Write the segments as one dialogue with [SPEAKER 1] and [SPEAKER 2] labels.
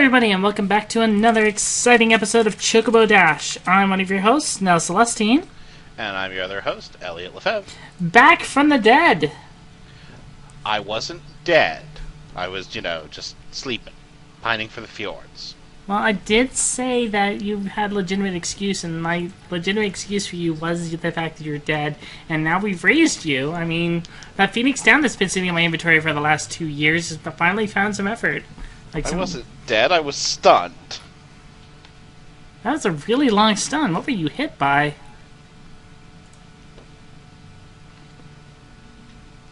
[SPEAKER 1] everybody, and welcome back to another exciting episode of Chocobo Dash. I'm one of your hosts, Nell Celestine.
[SPEAKER 2] And I'm your other host, Eliot Lefebvre.
[SPEAKER 1] Back from the dead.
[SPEAKER 2] I wasn't dead. I was, just sleeping, pining for the fjords.
[SPEAKER 1] Well, I did say that you had legitimate excuse, and my legitimate excuse for you was the fact that you're dead, and now we've raised you. I mean, that Phoenix Down that's been sitting in my inventory for the last 2 years has finally found some effort.
[SPEAKER 2] I wasn't dead, I was stunned.
[SPEAKER 1] That was a really long stun. What were you hit by?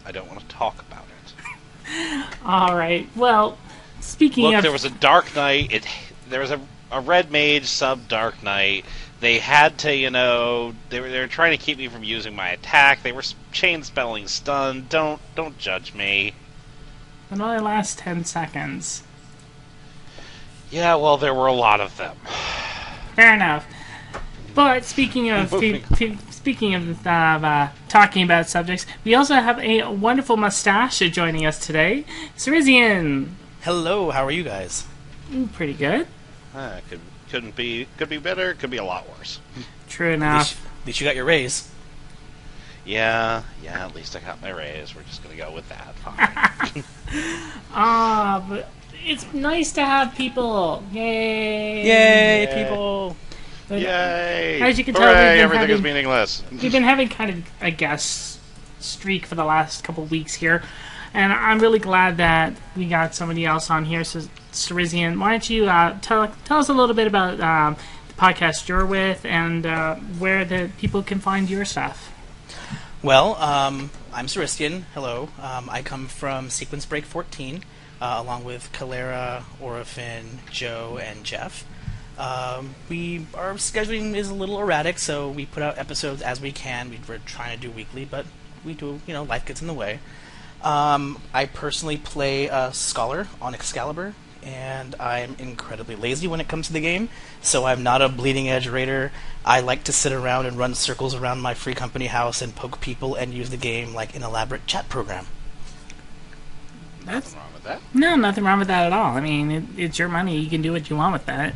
[SPEAKER 2] I don't want to talk about it.
[SPEAKER 1] Alright, well, speaking of...
[SPEAKER 2] there was a Dark Knight, there was a Red Mage sub-Dark Knight. They had to, they were trying to keep me from using my attack. They were chain-spelling stun. Don't judge me.
[SPEAKER 1] It only lasts 10 seconds.
[SPEAKER 2] Yeah, well, there were a lot of them.
[SPEAKER 1] Fair enough. But speaking of talking about subjects, we also have a wonderful mustache joining us today. Cerizian.
[SPEAKER 3] Hello, how are you guys?
[SPEAKER 1] Pretty good.
[SPEAKER 2] Could be better. Could be a lot worse.
[SPEAKER 1] True enough.
[SPEAKER 3] At least you got your raise.
[SPEAKER 2] Yeah. At least I got my raise. We're just gonna go with that. Fine.
[SPEAKER 1] But it's nice to have people. Yay!
[SPEAKER 3] Yay, people!
[SPEAKER 1] But
[SPEAKER 2] yay!
[SPEAKER 1] As you can
[SPEAKER 2] Hooray,
[SPEAKER 1] tell,
[SPEAKER 2] everything is meaningless.
[SPEAKER 1] We've been having kind of a guest streak for the last couple of weeks here, and I'm really glad that we got somebody else on here. So, Cerizian, why don't you tell us a little bit about the podcast you're with and where the people can find your stuff?
[SPEAKER 3] Well, I'm Cerizian. Hello. I come from Sequence Break 14, along with Calera, Orifin, Joe, and Jeff. Our scheduling is a little erratic, so we put out episodes as we can. We're trying to do weekly, but we do, life gets in the way. I personally play a Scholar on Excalibur, and I'm incredibly lazy when it comes to the game, so I'm not a bleeding edge raider. I like to sit around and run circles around my free company house and poke people and use the game like an elaborate chat program.
[SPEAKER 2] Nothing wrong with that.
[SPEAKER 1] No, nothing wrong with that at all. I mean, it's your money. You can do what you want with that.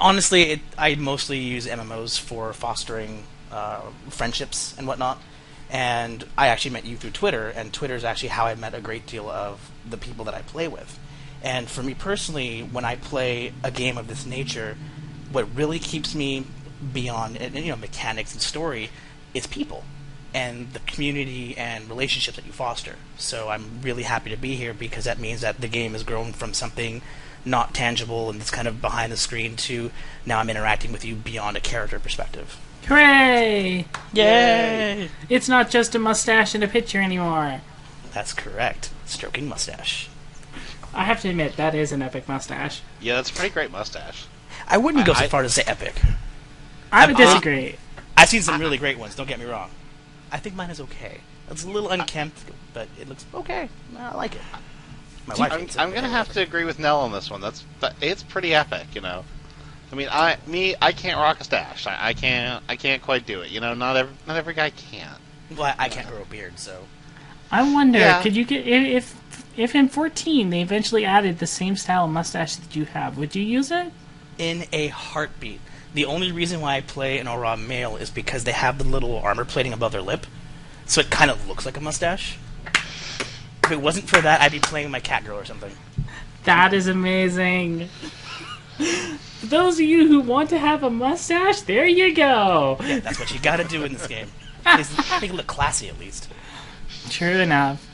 [SPEAKER 3] Honestly, I mostly use MMOs for fostering friendships and whatnot. And I actually met you through Twitter, and Twitter is actually how I met a great deal of the people that I play with. And for me personally, when I play a game of this nature, what really keeps me beyond mechanics and story is people and the community and relationships that you foster. So I'm really happy to be here because that means that the game has grown from something not tangible and it's kind of behind the screen to now I'm interacting with you beyond a character perspective.
[SPEAKER 1] Hooray!
[SPEAKER 3] Yay!
[SPEAKER 1] It's not just a mustache and a picture anymore.
[SPEAKER 3] That's correct. Stroking mustache.
[SPEAKER 1] I have to admit, that is an epic mustache.
[SPEAKER 2] Yeah, that's a pretty great mustache.
[SPEAKER 3] I wouldn't go so far to say epic.
[SPEAKER 1] I would disagree.
[SPEAKER 3] I've seen some really great ones, don't get me wrong. I think mine is okay. It's a little unkempt, but it looks okay. I like it. My wife hates it.
[SPEAKER 2] I'm going to have to agree with Nell on this one. It's pretty epic, I mean, I can't rock a stash. I can't quite do it. Not every guy can.
[SPEAKER 3] Well, I can't grow a beard, so.
[SPEAKER 1] I wonder, could you get if in 14 they eventually added the same style of mustache that you have, would you use it?
[SPEAKER 3] In a heartbeat. The only reason why I play an Aura male is because they have the little armor plating above their lip, so it kind of looks like a mustache. If it wasn't for that, I'd be playing my cat girl or something.
[SPEAKER 1] That is amazing. For those of you who want to have a mustache, there you go.
[SPEAKER 3] Yeah, that's what you gotta do in this game. Make it look classy, at least.
[SPEAKER 1] True enough.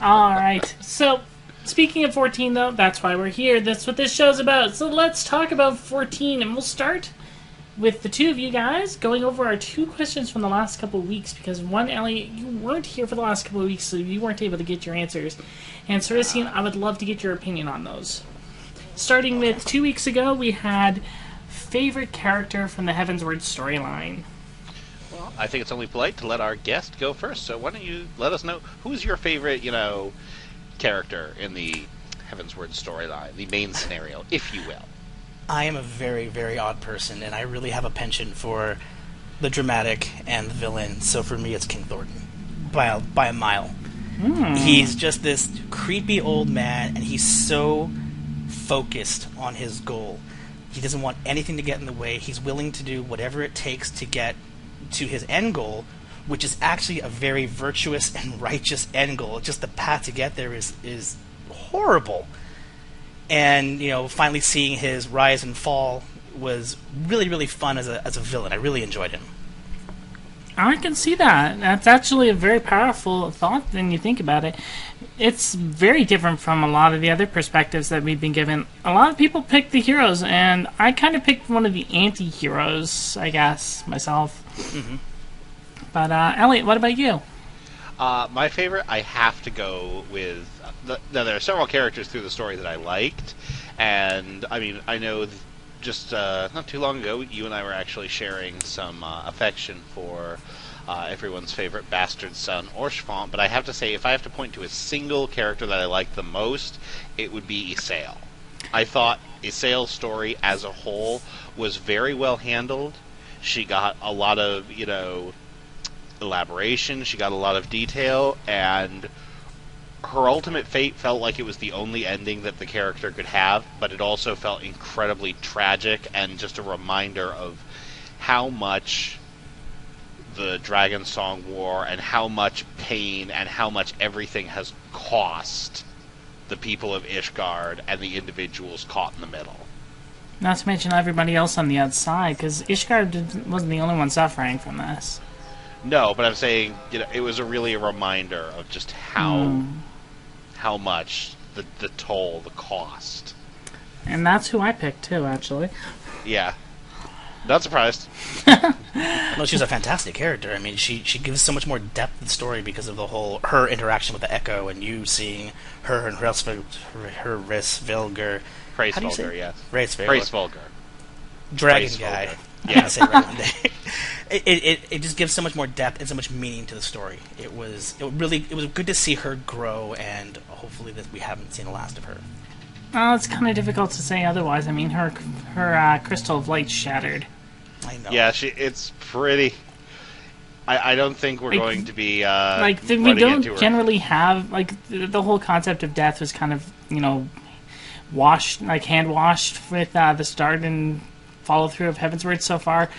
[SPEAKER 1] Alright, so, speaking of 14, though, that's why we're here. That's what this show's about. So let's talk about 14, and we'll start with the two of you guys going over our 2 questions from the last couple of weeks, because one, Ellie, you weren't here for the last couple of weeks, so you weren't able to get your answers. And Cerizian, I would love to get your opinion on those. Starting with 2 weeks ago, we had favorite character from the Heavensward storyline.
[SPEAKER 2] Well, I think it's only polite to let our guest go first, so why don't you let us know who's your favorite, character in the Heavensward storyline, the main scenario, if you will.
[SPEAKER 3] I am a very, very odd person, and I really have a penchant for the dramatic and the villain, so for me it's King Thornton. By a mile. He's just this creepy old man, and he's so focused on his goal. He doesn't want anything to get in the way. He's willing to do whatever it takes to get to his end goal, which is actually a very virtuous and righteous end goal. Just the path to get there is horrible. And, finally seeing his rise and fall was really, really fun as a villain. I really enjoyed him.
[SPEAKER 1] I can see that. That's actually a very powerful thought when you think about it. It's very different from a lot of the other perspectives that we've been given. A lot of people pick the heroes, and I kind of picked one of the anti-heroes, I guess, myself.
[SPEAKER 3] Mm-hmm.
[SPEAKER 1] But, Eliot, what about you?
[SPEAKER 2] My favorite, I have to go with... Now, there are several characters through the story that I liked, and, I know just not too long ago, you and I were actually sharing some affection for everyone's favorite bastard son, Orschfont, but I have to say, if I have to point to a single character that I liked the most, it would be Isael. I thought Isael's story as a whole was very well handled. She got a lot of, elaboration, she got a lot of detail, and her ultimate fate felt like it was the only ending that the character could have, but it also felt incredibly tragic and just a reminder of how much the Dragon Song War and how much pain and how much everything has cost the people of Ishgard and the individuals caught in the middle.
[SPEAKER 1] Not to mention everybody else on the outside, because Ishgard wasn't the only one suffering from this.
[SPEAKER 2] No, but I'm saying, it was really a reminder of just how much the toll, the cost.
[SPEAKER 1] And that's who I picked too, actually.
[SPEAKER 2] Yeah. Not surprised.
[SPEAKER 3] No, she's a fantastic character. She gives so much more depth to the story because of her interaction with the Echo, and you seeing her and Hraesvelgr.
[SPEAKER 2] Hraesvelgr, yes.
[SPEAKER 3] Hraesvelgr.
[SPEAKER 2] Hraesvelgr.
[SPEAKER 3] Dragon
[SPEAKER 2] Hraesvelgr.
[SPEAKER 3] guy.
[SPEAKER 2] Yeah.
[SPEAKER 3] I'll say it right one day. It just gives so much more depth and so much meaning to the story. It was good to see her grow, and hopefully that we haven't seen the last of her.
[SPEAKER 1] Well, it's kind of difficult to say otherwise. Her crystal of light shattered.
[SPEAKER 3] I know.
[SPEAKER 2] Yeah, it's pretty. I don't think we're going to be
[SPEAKER 1] we don't generally have the whole concept of death was kind of washed, hand washed with the start and follow through of Heavensward so far,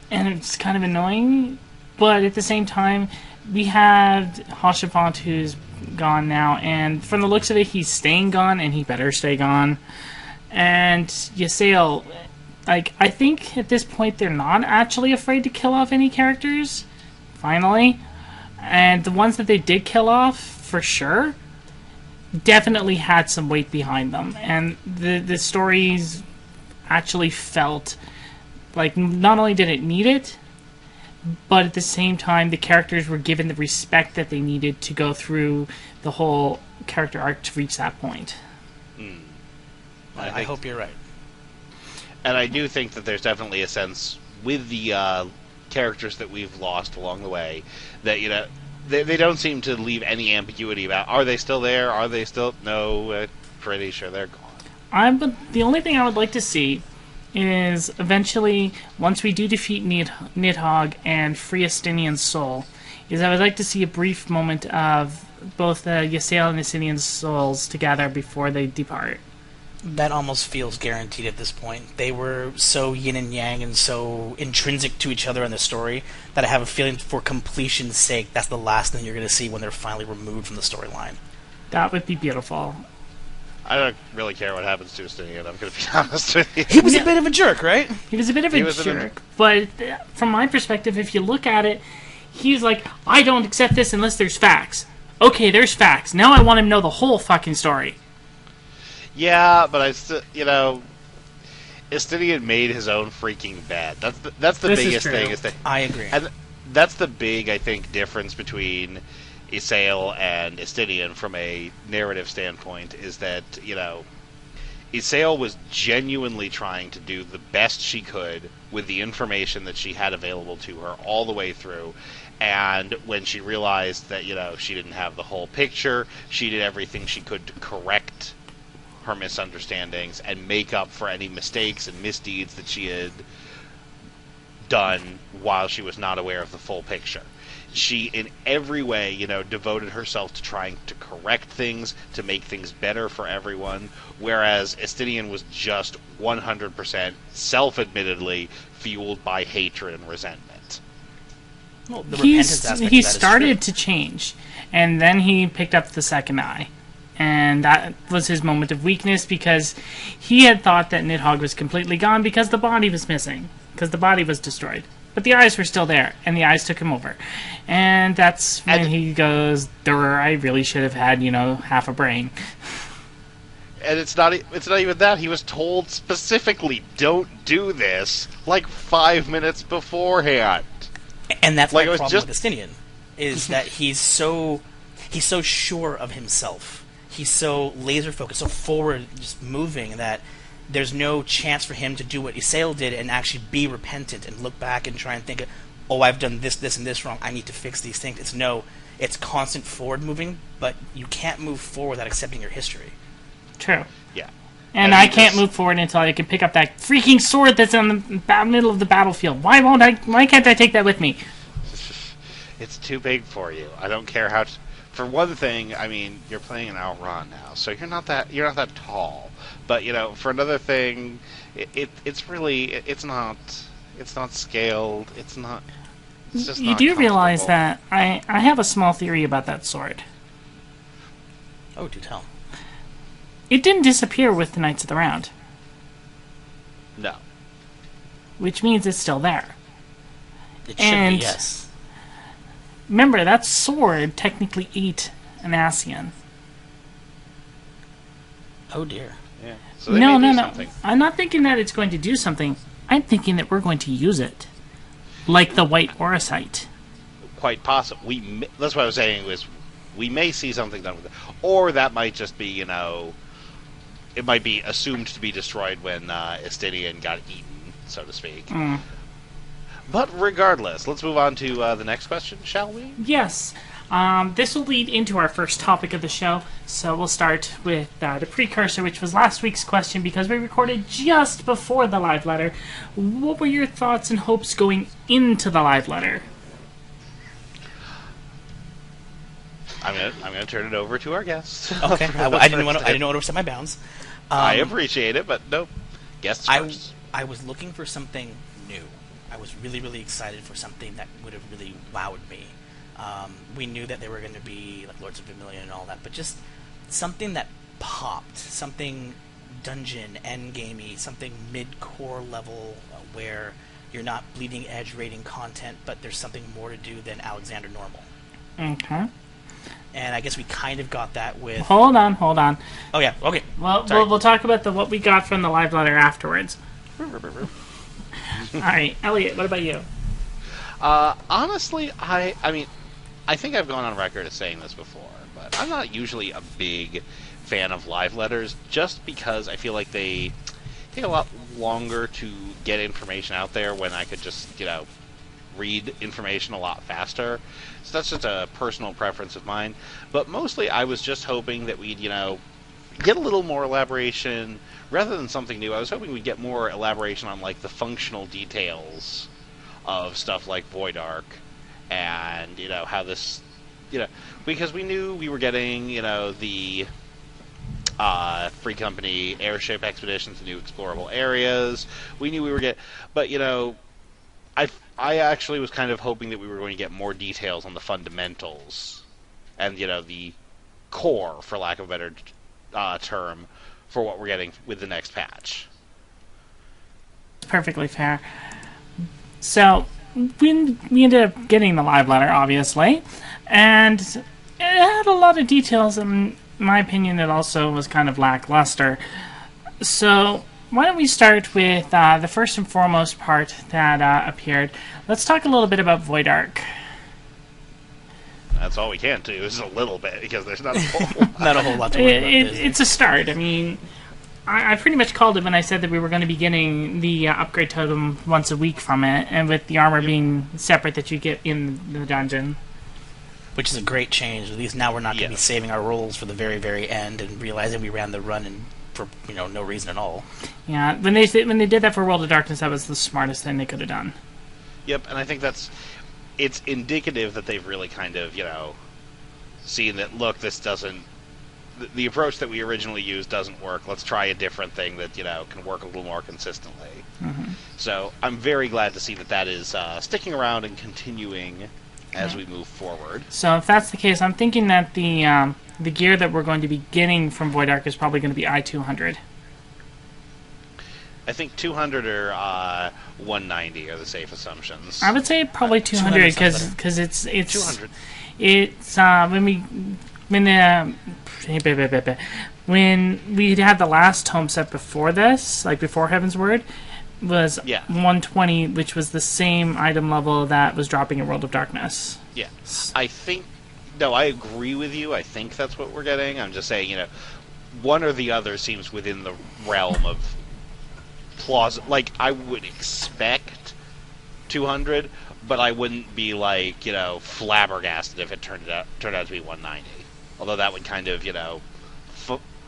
[SPEAKER 1] and it's kind of annoying. But at the same time, we have Hraesvelgr who's gone now, and from the looks of it, he's staying gone, and he better stay gone. And Ysael, I think at this point they're not actually afraid to kill off any characters, finally. And the ones that they did kill off, for sure, definitely had some weight behind them. And the stories actually felt like not only did it need it, but at the same time the characters were given the respect that they needed to go through the whole character arc to reach that point.
[SPEAKER 3] I hope you're right.
[SPEAKER 2] And I do think that there's definitely a sense with the characters that we've lost along the way that, they don't seem to leave any ambiguity about, are they still there? Are they still... No, pretty sure they're gone.
[SPEAKER 1] The only thing I would like to see is eventually, once we do defeat Nidhogg and free Estinian's soul, is I would like to see a brief moment of both Ysael and Estinian's souls together before they depart.
[SPEAKER 3] That almost feels guaranteed at this point. They were so yin and yang and so intrinsic to each other in the story that I have a feeling for completion's sake, that's the last thing you're going to see when they're finally removed from the storyline.
[SPEAKER 1] That would be beautiful.
[SPEAKER 2] I don't really care what happens to Estinian, I'm going to be honest with you.
[SPEAKER 3] He was a bit of a jerk, right?
[SPEAKER 1] He was a bit of a jerk, but from my perspective, if you look at it, he's like, I don't accept this unless there's facts. Okay, there's facts. Now I want him to know the whole fucking story.
[SPEAKER 2] Yeah, but I still, Estinian made his own freaking bed. That's the biggest thing. Is that
[SPEAKER 3] I agree.
[SPEAKER 2] And that's the big, I think, difference between Ysael and Estinian from a narrative standpoint, is that, Ysael was genuinely trying to do the best she could with the information that she had available to her all the way through. And when she realized that, she didn't have the whole picture, she did everything she could to correct her misunderstandings and make up for any mistakes and misdeeds that she had done while she was not aware of the full picture. she, in every way, devoted herself to trying to correct things, to make things better for everyone, whereas Estinian was just 100% self-admittedly fueled by hatred and resentment.
[SPEAKER 3] Well, the repentance aspect
[SPEAKER 1] he
[SPEAKER 3] of that
[SPEAKER 1] started
[SPEAKER 3] is
[SPEAKER 1] to change, and then he picked up the second eye. And that was his moment of weakness, because he had thought that Nidhogg was completely gone because the body was missing, because the body was destroyed. But the eyes were still there, and the eyes took him over. And that's when he goes, I really should have had, half a brain.
[SPEAKER 2] And it's not even that. He was told specifically, don't do this, like 5 minutes beforehand.
[SPEAKER 3] And that's my problem with Estinian, is that he's so sure of himself. He's so laser focused, so forward, just moving, that there's no chance for him to do what Isael did and actually be repentant and look back and try and think, oh, I've done this, this, and this wrong. I need to fix these things. It's constant forward moving, but you can't move forward without accepting your history.
[SPEAKER 1] True.
[SPEAKER 2] Yeah.
[SPEAKER 1] And I can't move forward until I can pick up that freaking sword that's in the middle of the battlefield. Why can't I take that with me?
[SPEAKER 2] It's too big for you. I don't care how. For one thing, I mean, you're playing an Outrun now, so you're not that tall. But for another thing, it's not scaled. It's just
[SPEAKER 1] you
[SPEAKER 2] not
[SPEAKER 1] do realize
[SPEAKER 2] comfortable.
[SPEAKER 1] that I have a small theory about that sword.
[SPEAKER 3] Oh, do tell.
[SPEAKER 1] It didn't disappear with the Knights of the Round.
[SPEAKER 2] No.
[SPEAKER 1] Which means it's still there.
[SPEAKER 3] It should be, yes.
[SPEAKER 1] Remember, that sword technically ate an Ascian.
[SPEAKER 3] Oh dear.
[SPEAKER 2] Yeah. So they may do something.
[SPEAKER 1] I'm not thinking that it's going to do something. I'm thinking that we're going to use it. Like the white Orosite.
[SPEAKER 2] Quite possibly. That's what I was saying, was we may see something done with it. Or that might just be, it might be assumed to be destroyed when Estinian got eaten, so to speak.
[SPEAKER 1] Mm.
[SPEAKER 2] But regardless, let's move on to the next question, shall we?
[SPEAKER 1] Yes. This will lead into our first topic of the show, so we'll start with the precursor, which was last week's question, because we recorded just before the live letter. What were your thoughts and hopes going into the live letter?
[SPEAKER 2] I'm gonna turn it over to our guest.
[SPEAKER 3] Okay, I didn't want to overstep my bounds.
[SPEAKER 2] I appreciate it, but nope. Guests first.
[SPEAKER 3] I was looking for something new. I was really, really excited for something that would have really wowed me. We knew that there were going to be like Lords of Vermilion and all that, but just something that popped, something dungeon, endgamey, something mid-core level where you're not bleeding edge rating content, but there's something more to do than Alexander Normal.
[SPEAKER 1] Okay.
[SPEAKER 3] And I guess we kind of got that with...
[SPEAKER 1] Hold on.
[SPEAKER 3] Oh, yeah, okay.
[SPEAKER 1] Well, we'll talk about what we got from the live letter afterwards. Alright, Eliot, what about you?
[SPEAKER 2] Honestly, I mean, I think I've gone on record as saying this before, but I'm not usually a big fan of live letters, just because I feel like they take a lot longer to get information out there when I could just, read information a lot faster. So that's just a personal preference of mine. But mostly I was just hoping that we'd, get a little more elaboration. Rather than something new, I was hoping we'd get more elaboration on, like, the functional details of stuff like Void Ark, and, how this, because we knew we were getting, the Free Company airship expeditions to new explorable areas. We knew we were getting, but, I actually was kind of hoping that we were going to get more details on the fundamentals, and, the core, for lack of a better term, for what we're getting with the next patch.
[SPEAKER 1] Perfectly fair. So, we ended up getting the live letter, obviously, and it had a lot of details. In my opinion, it also was kind of lackluster. So, why don't we start with the first and foremost part that appeared. Let's talk a little bit about Void Ark.
[SPEAKER 2] That's all we can do, is a little bit, because there's not a whole lot.
[SPEAKER 3] Not a whole lot to worry about.
[SPEAKER 1] It's a start. I mean, I pretty much called it when I said that we were going to be getting the upgrade totem once a week from it, and with the armor being separate that you get in the dungeon.
[SPEAKER 3] Which is a great change. At least now we're not going to be saving our rolls for the very, very end and realizing we ran the run for no reason at all.
[SPEAKER 1] Yeah, when they did that for World of Darkness, that was the smartest thing they could have done.
[SPEAKER 2] Yep, and I think that's it's indicative that they've really kind of, seen that, look, this doesn't, the approach that we originally used doesn't work. Let's try a different thing that, can work a little more consistently.
[SPEAKER 1] Mm-hmm.
[SPEAKER 2] So I'm very glad to see that is sticking around and continuing as we move forward.
[SPEAKER 1] So if that's the case, I'm thinking that the gear that we're going to be getting from Void Ark is probably going to be I-200.
[SPEAKER 2] I think 200 or 190 are the safe assumptions.
[SPEAKER 1] I would say probably 200 because it's
[SPEAKER 2] 200.
[SPEAKER 1] It's when we had the last tome set before this, like before Heaven's Word, was 120, which was the same item level that was dropping in World of Darkness.
[SPEAKER 2] Yeah, I think. No, I agree with you. I think that's what we're getting. I'm just saying, one or the other seems within the realm of like, I would expect 200, but I wouldn't be like, flabbergasted if it turned out to be 190. Although that would kind of,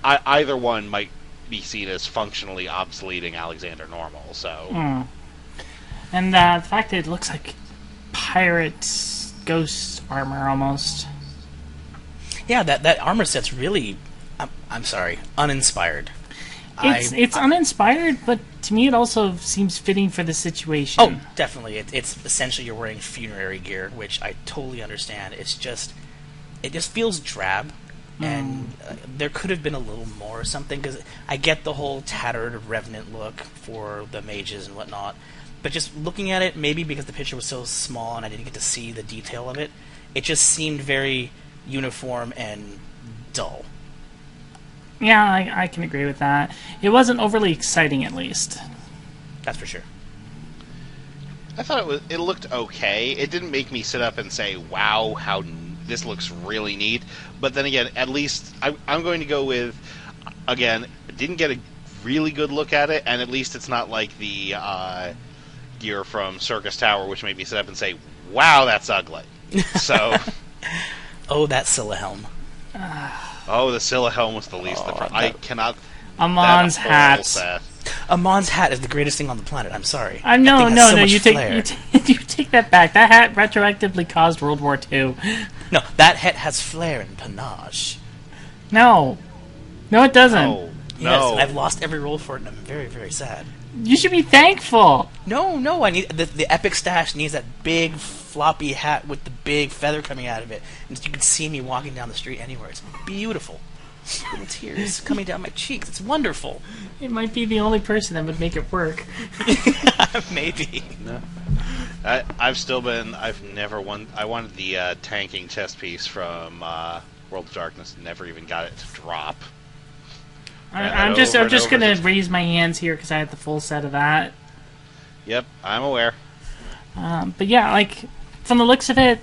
[SPEAKER 2] either one might be seen as functionally obsoleting Alexander Normal. So,
[SPEAKER 1] and the fact that it looks like pirate ghost armor almost.
[SPEAKER 3] Yeah, that armor set's really, I'm sorry, uninspired.
[SPEAKER 1] It's uninspired, but to me it also seems fitting for the situation.
[SPEAKER 3] Oh, definitely. It's essentially you're wearing funerary gear, which I totally understand. It just feels drab, and there could have been a little more or something, because I get the whole tattered revenant look for the mages and whatnot, but just looking at it, maybe because the picture was so small and I didn't get to see the detail of it, it just seemed very uniform and dull.
[SPEAKER 1] Yeah, I can agree with that. It wasn't overly exciting, at least.
[SPEAKER 3] That's for sure.
[SPEAKER 2] I thought it looked okay. It didn't make me sit up and say, wow, how this looks really neat. But then again, at least I'm going to go with, again, didn't get a really good look at it, and at least it's not like the gear from Circus Tower, which made me sit up and say, wow, that's ugly. So...
[SPEAKER 3] Oh, that Scylla helm.
[SPEAKER 2] Oh, the Scylla helm was the least. I cannot...
[SPEAKER 1] Amon's hat.
[SPEAKER 3] Amon's hat is the greatest thing on the planet. I'm sorry.
[SPEAKER 1] No. You take that back. That hat retroactively caused World War II.
[SPEAKER 3] No, that hat has flair and panache.
[SPEAKER 1] No, it doesn't.
[SPEAKER 2] No.
[SPEAKER 3] Yes, I've lost every roll for it, and I'm very, very sad.
[SPEAKER 1] You should be thankful.
[SPEAKER 3] No. I need the epic stash needs that big floppy hat with the big feather coming out of it, and you can see me walking down the street anywhere. It's beautiful. Little tears coming down my cheeks. It's wonderful.
[SPEAKER 1] It might be the only person that would make it work.
[SPEAKER 3] Maybe.
[SPEAKER 2] No. I've never won. I wanted the tanking chest piece from World of Darkness. Never even got it to drop.
[SPEAKER 1] I'm just gonna raise my hands here because I had the full set of that.
[SPEAKER 2] Yep, I'm aware.
[SPEAKER 1] But yeah, like from the looks of it,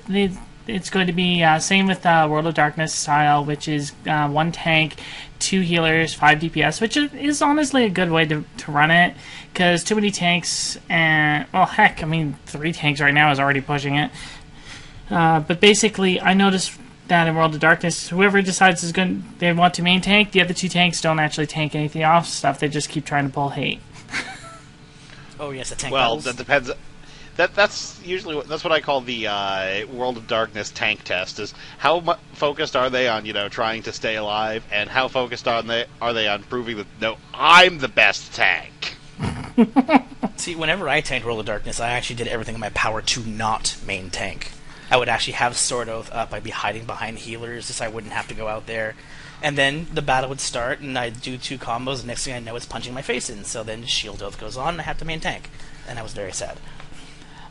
[SPEAKER 1] it's going to be same with World of Darkness style, which is 1 tank, 2 healers, 5 DPS, which is honestly a good way to run it, because too many tanks, and, well, heck, I mean, 3 tanks right now is already pushing it. But basically, I noticed that in World of Darkness, whoever decides they want to main tank, the other 2 tanks don't actually tank anything off stuff, they just keep trying to pull hate.
[SPEAKER 3] Oh yes, the tank.
[SPEAKER 2] Well,
[SPEAKER 3] battles.
[SPEAKER 2] that depends. That's usually what I call the World of Darkness tank test. Is how focused are they on trying to stay alive, and how focused are they on proving that no, I'm the best tank.
[SPEAKER 3] See, whenever I tanked World of Darkness, I actually did everything in my power to not main tank. I would actually have Sword Oath up. I'd be hiding behind healers just so I wouldn't have to go out there. And then the battle would start, and I'd do 2 combos, and next thing I know, it's punching my face in. So then Shield Oath goes on, and I have to main tank. And I was very sad.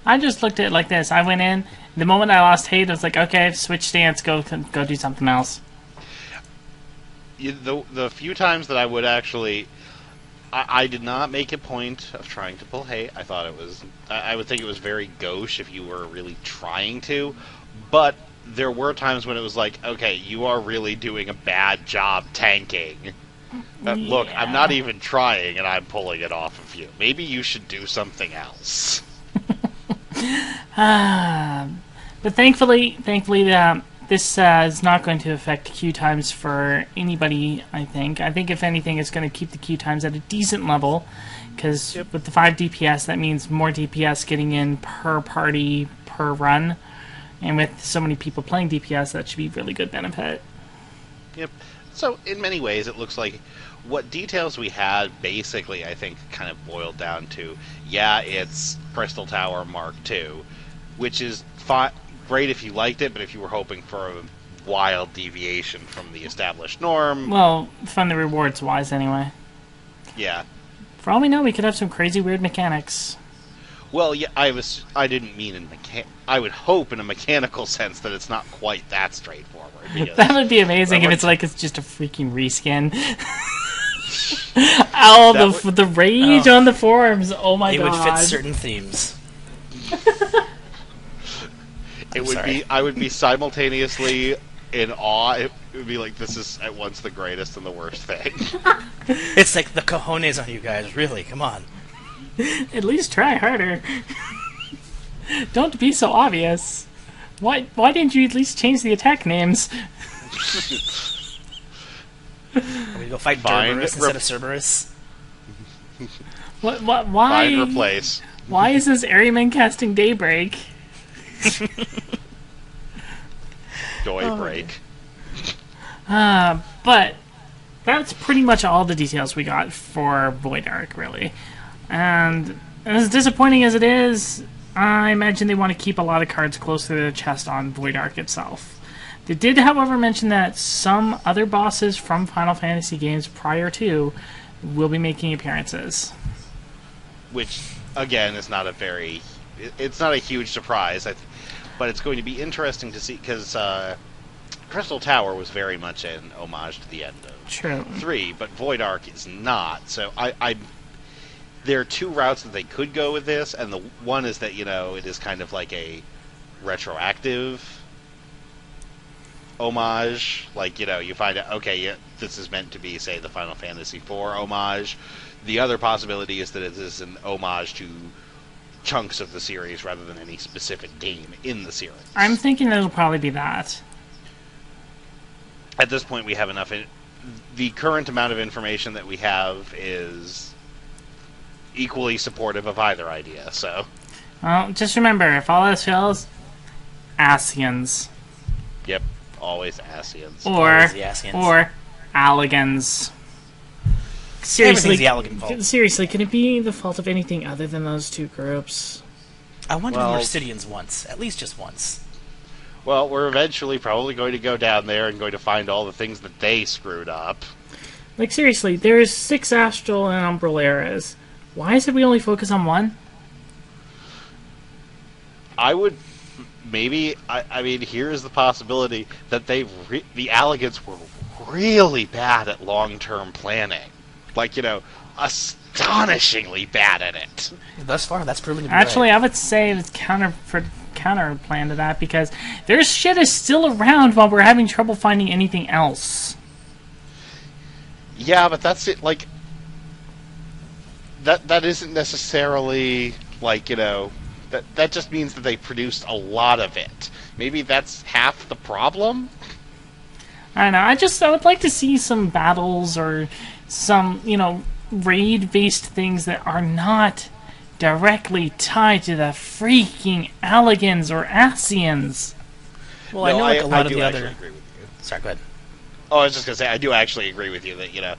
[SPEAKER 1] I just looked at it like this. I went in, the moment I lost hate, I was like, okay, switch stance, go do something else.
[SPEAKER 2] The few times that I would actually... I did not make a point of trying to pull hate. I thought it was... I would think it was very gauche if you were really trying to, but there were times when it was like, okay, you are really doing a bad job tanking. Look, I'm not even trying, and I'm pulling it off of you. Maybe you should do something else.
[SPEAKER 1] But thankfully, this is not going to affect queue times for anybody, I think. I think, if anything, it's going to keep the queue times at a decent level, because with the 5 DPS, that means more DPS getting in per party per run. And with so many people playing DPS, that should be really good benefit.
[SPEAKER 2] Yep. So, in many ways, it looks like what details we had, basically, I think, kind of boiled down to, yeah, it's Crystal Tower Mark II, which is great if you liked it, but if you were hoping for a wild deviation from the established norm...
[SPEAKER 1] Well, fun the rewards-wise, anyway.
[SPEAKER 2] Yeah.
[SPEAKER 1] For all we know, we could have some crazy weird mechanics.
[SPEAKER 2] Well, yeah, I didn't mean in I would hope in a mechanical sense that it's not quite that straightforward.
[SPEAKER 1] That would be amazing if it's just a freaking reskin. Oh, the rage on the forums! Oh my god!
[SPEAKER 3] It would fit certain themes.
[SPEAKER 2] I would be simultaneously in awe. It would be like, this is at once the greatest and the worst thing.
[SPEAKER 3] It's like the cojones on you guys, really, come on.
[SPEAKER 1] At least try harder. Don't be so obvious. Why didn't you at least change the attack names?
[SPEAKER 3] We go fight Cerberus instead of Cerberus.
[SPEAKER 1] Why?
[SPEAKER 2] Find replace.
[SPEAKER 1] Why is this Airyman casting Daybreak?
[SPEAKER 2] Daybreak.
[SPEAKER 1] But that's pretty much all the details we got for Void Ark, really. And as disappointing as it is, I imagine they want to keep a lot of cards close to their chest on Void Ark itself. They did, however, mention that some other bosses from Final Fantasy games prior to will be making appearances.
[SPEAKER 2] Which, again, is not it's not a huge surprise, but it's going to be interesting to see, because Crystal Tower was very much an homage to the end of 3, but Void Ark is not, so there are two routes that they could go with this, and the one is that, it is kind of like a retroactive homage. Like, you find out, okay, yeah, this is meant to be, say, the Final Fantasy IV homage. The other possibility is that it is an homage to chunks of the series rather than any specific game in the series.
[SPEAKER 1] I'm thinking it'll probably be that.
[SPEAKER 2] At this point, we have enough. The current amount of information that we have is equally supportive of either idea, so...
[SPEAKER 1] Well, just remember, if all else fails, Asians.
[SPEAKER 2] Yep, always Asians.
[SPEAKER 1] Or Alligans. Seriously,
[SPEAKER 3] the Allegan fault.
[SPEAKER 1] Seriously, can it be the fault of anything other than those two groups?
[SPEAKER 3] I went to the Mercidians once, at least just once.
[SPEAKER 2] Well, we're eventually probably going to go down there and going to find all the things that they screwed up.
[SPEAKER 1] Like, seriously, there's 6 Astral and Umbral eras. Why is it we only focus on one?
[SPEAKER 2] I would... Maybe... I mean, here's the possibility that the Alligans were really bad at long-term planning. Like, astonishingly bad at it.
[SPEAKER 3] Thus far, that's proven to be
[SPEAKER 1] Actually,
[SPEAKER 3] right.
[SPEAKER 1] I would say it's counter plan to that, because their shit is still around while we're having trouble finding anything else.
[SPEAKER 2] Yeah, but that's it, like... That isn't necessarily, like, that just means that they produced a lot of it. Maybe that's half the problem?
[SPEAKER 1] I don't know, I would like to see some battles or some, raid-based things that are not directly tied to the freaking Alligans or Asians.
[SPEAKER 3] Well, I know a lot of the other...
[SPEAKER 2] Agree with you.
[SPEAKER 3] Sorry, go ahead.
[SPEAKER 2] Oh, I was just going to say, I do actually agree with you that,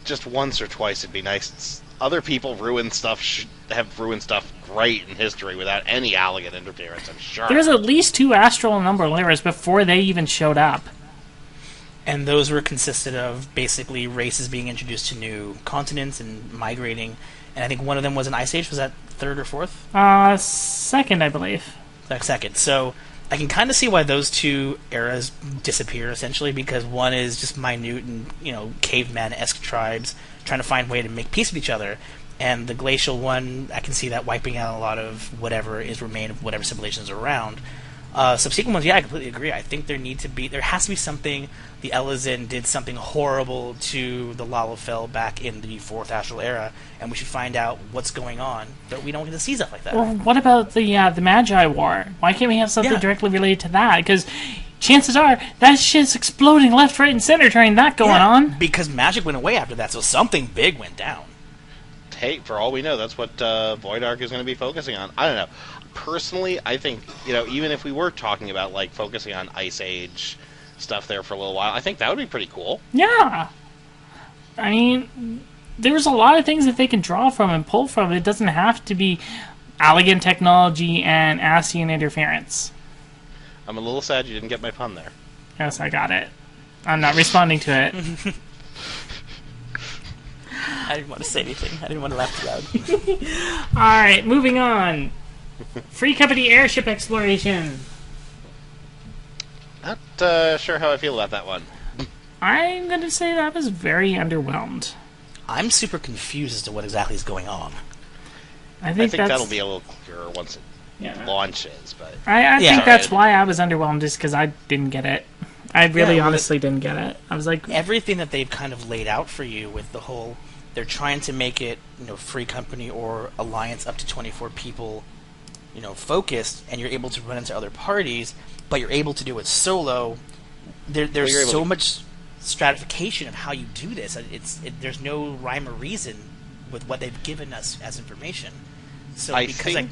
[SPEAKER 2] just once or twice it'd be nice. Other people have ruined stuff great in history without any Alligan interference, I'm sure.
[SPEAKER 1] There's at least 2 Astral and Umbral eras before they even showed up.
[SPEAKER 3] And those were consisted of basically races being introduced to new continents and migrating. And I think one of them was an Ice Age. Was that 3rd or 4th?
[SPEAKER 1] Second, I believe.
[SPEAKER 3] Second. So I can kind of see why those 2 eras disappear, essentially, because one is just minute and, caveman-esque tribes trying to find a way to make peace with each other. And the glacial one, I can see that wiping out a lot of whatever is remain of whatever civilizations are around. Subsequent ones, yeah, I completely agree. I think there has to be something. The Elizin did something horrible to the Lalafell back in the 4th Astral Era, and we should find out what's going on, but we don't get to see stuff like that.
[SPEAKER 1] Well, what about the Magi War? Why can't we have something directly related to that? Because chances are that shit's exploding left, right, and center during that going on.
[SPEAKER 3] Because magic went away after that, so something big went down.
[SPEAKER 2] hey, for all we know, that's what Void Ark is going to be focusing on. I don't know. Personally, I think, even if we were talking about, like, focusing on Ice Age stuff there for a little while, I think that would be pretty cool.
[SPEAKER 1] Yeah. I mean, there's a lot of things that they can draw from and pull from. It doesn't have to be elegant technology and ASEAN interference.
[SPEAKER 2] I'm a little sad you didn't get my pun there.
[SPEAKER 1] Yes, I got it. I'm not responding to it.
[SPEAKER 3] I didn't want to say anything. I didn't want to laugh too loud.
[SPEAKER 1] Alright, moving on. Free Company airship exploration.
[SPEAKER 2] Not sure how I feel about that one.
[SPEAKER 1] I'm going to say that was very underwhelmed.
[SPEAKER 3] I'm super confused as to what exactly is going on.
[SPEAKER 1] I think
[SPEAKER 2] that'll be a little clearer once it launches. But
[SPEAKER 1] I think that's why I was underwhelmed, just because I didn't get it. I really honestly didn't get it. I was like...
[SPEAKER 3] Everything that they've kind of laid out for you with the whole... They're trying to make it, free company or alliance up to 24 people, focused, and you're able to run into other parties, but you're able to do it solo. There's so much stratification of how you do this. There's no rhyme or reason with what they've given us as information. So sorry.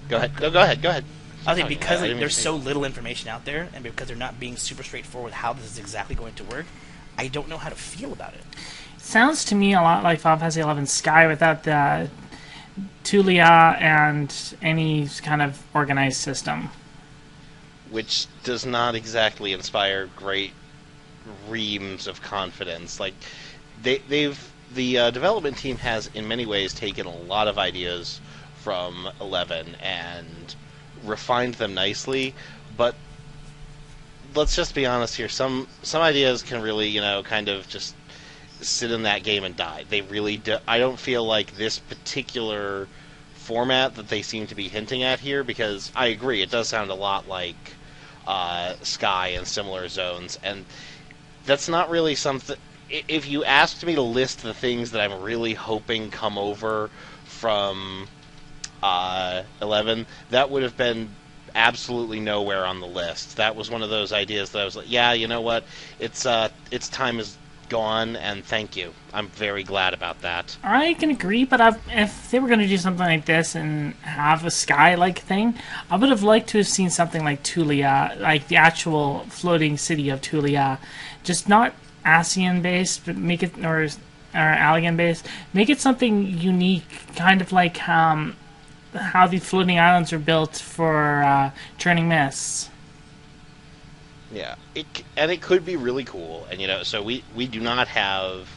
[SPEAKER 3] Go ahead. No, go ahead. I think because there's so little information out there, and because they're not being super straightforward with how this is exactly going to work, I don't know how to feel about it.
[SPEAKER 1] Sounds to me a lot like Final Fantasy XI Sky without the Tulia and any kind of organized system.
[SPEAKER 2] Which does not exactly inspire great reams of confidence. Like, the development team has, in many ways, taken a lot of ideas from 11 and refined them nicely, but let's just be honest here. Some ideas can really, kind of just sit in that game and die. They really do. I don't feel like this particular format that they seem to be hinting at here, because I agree, it does sound a lot like Sky and similar zones, and that's not really something... If you asked me to list the things that I'm really hoping come over from 11, that would have been absolutely nowhere on the list. That was one of those ideas that I was like, yeah, you know what, its time is gone, and thank you. I'm very glad about that.
[SPEAKER 1] I can agree, but if they were going to do something like this and have a Sky-like thing, I would have liked to have seen something like Tulia, like the actual floating city of Tulia, just not ASEAN-based, but make it, or Allegan-based, make it something unique, kind of like how the floating islands are built for Churning Mists.
[SPEAKER 2] Yeah, it could be really cool, and so we do not have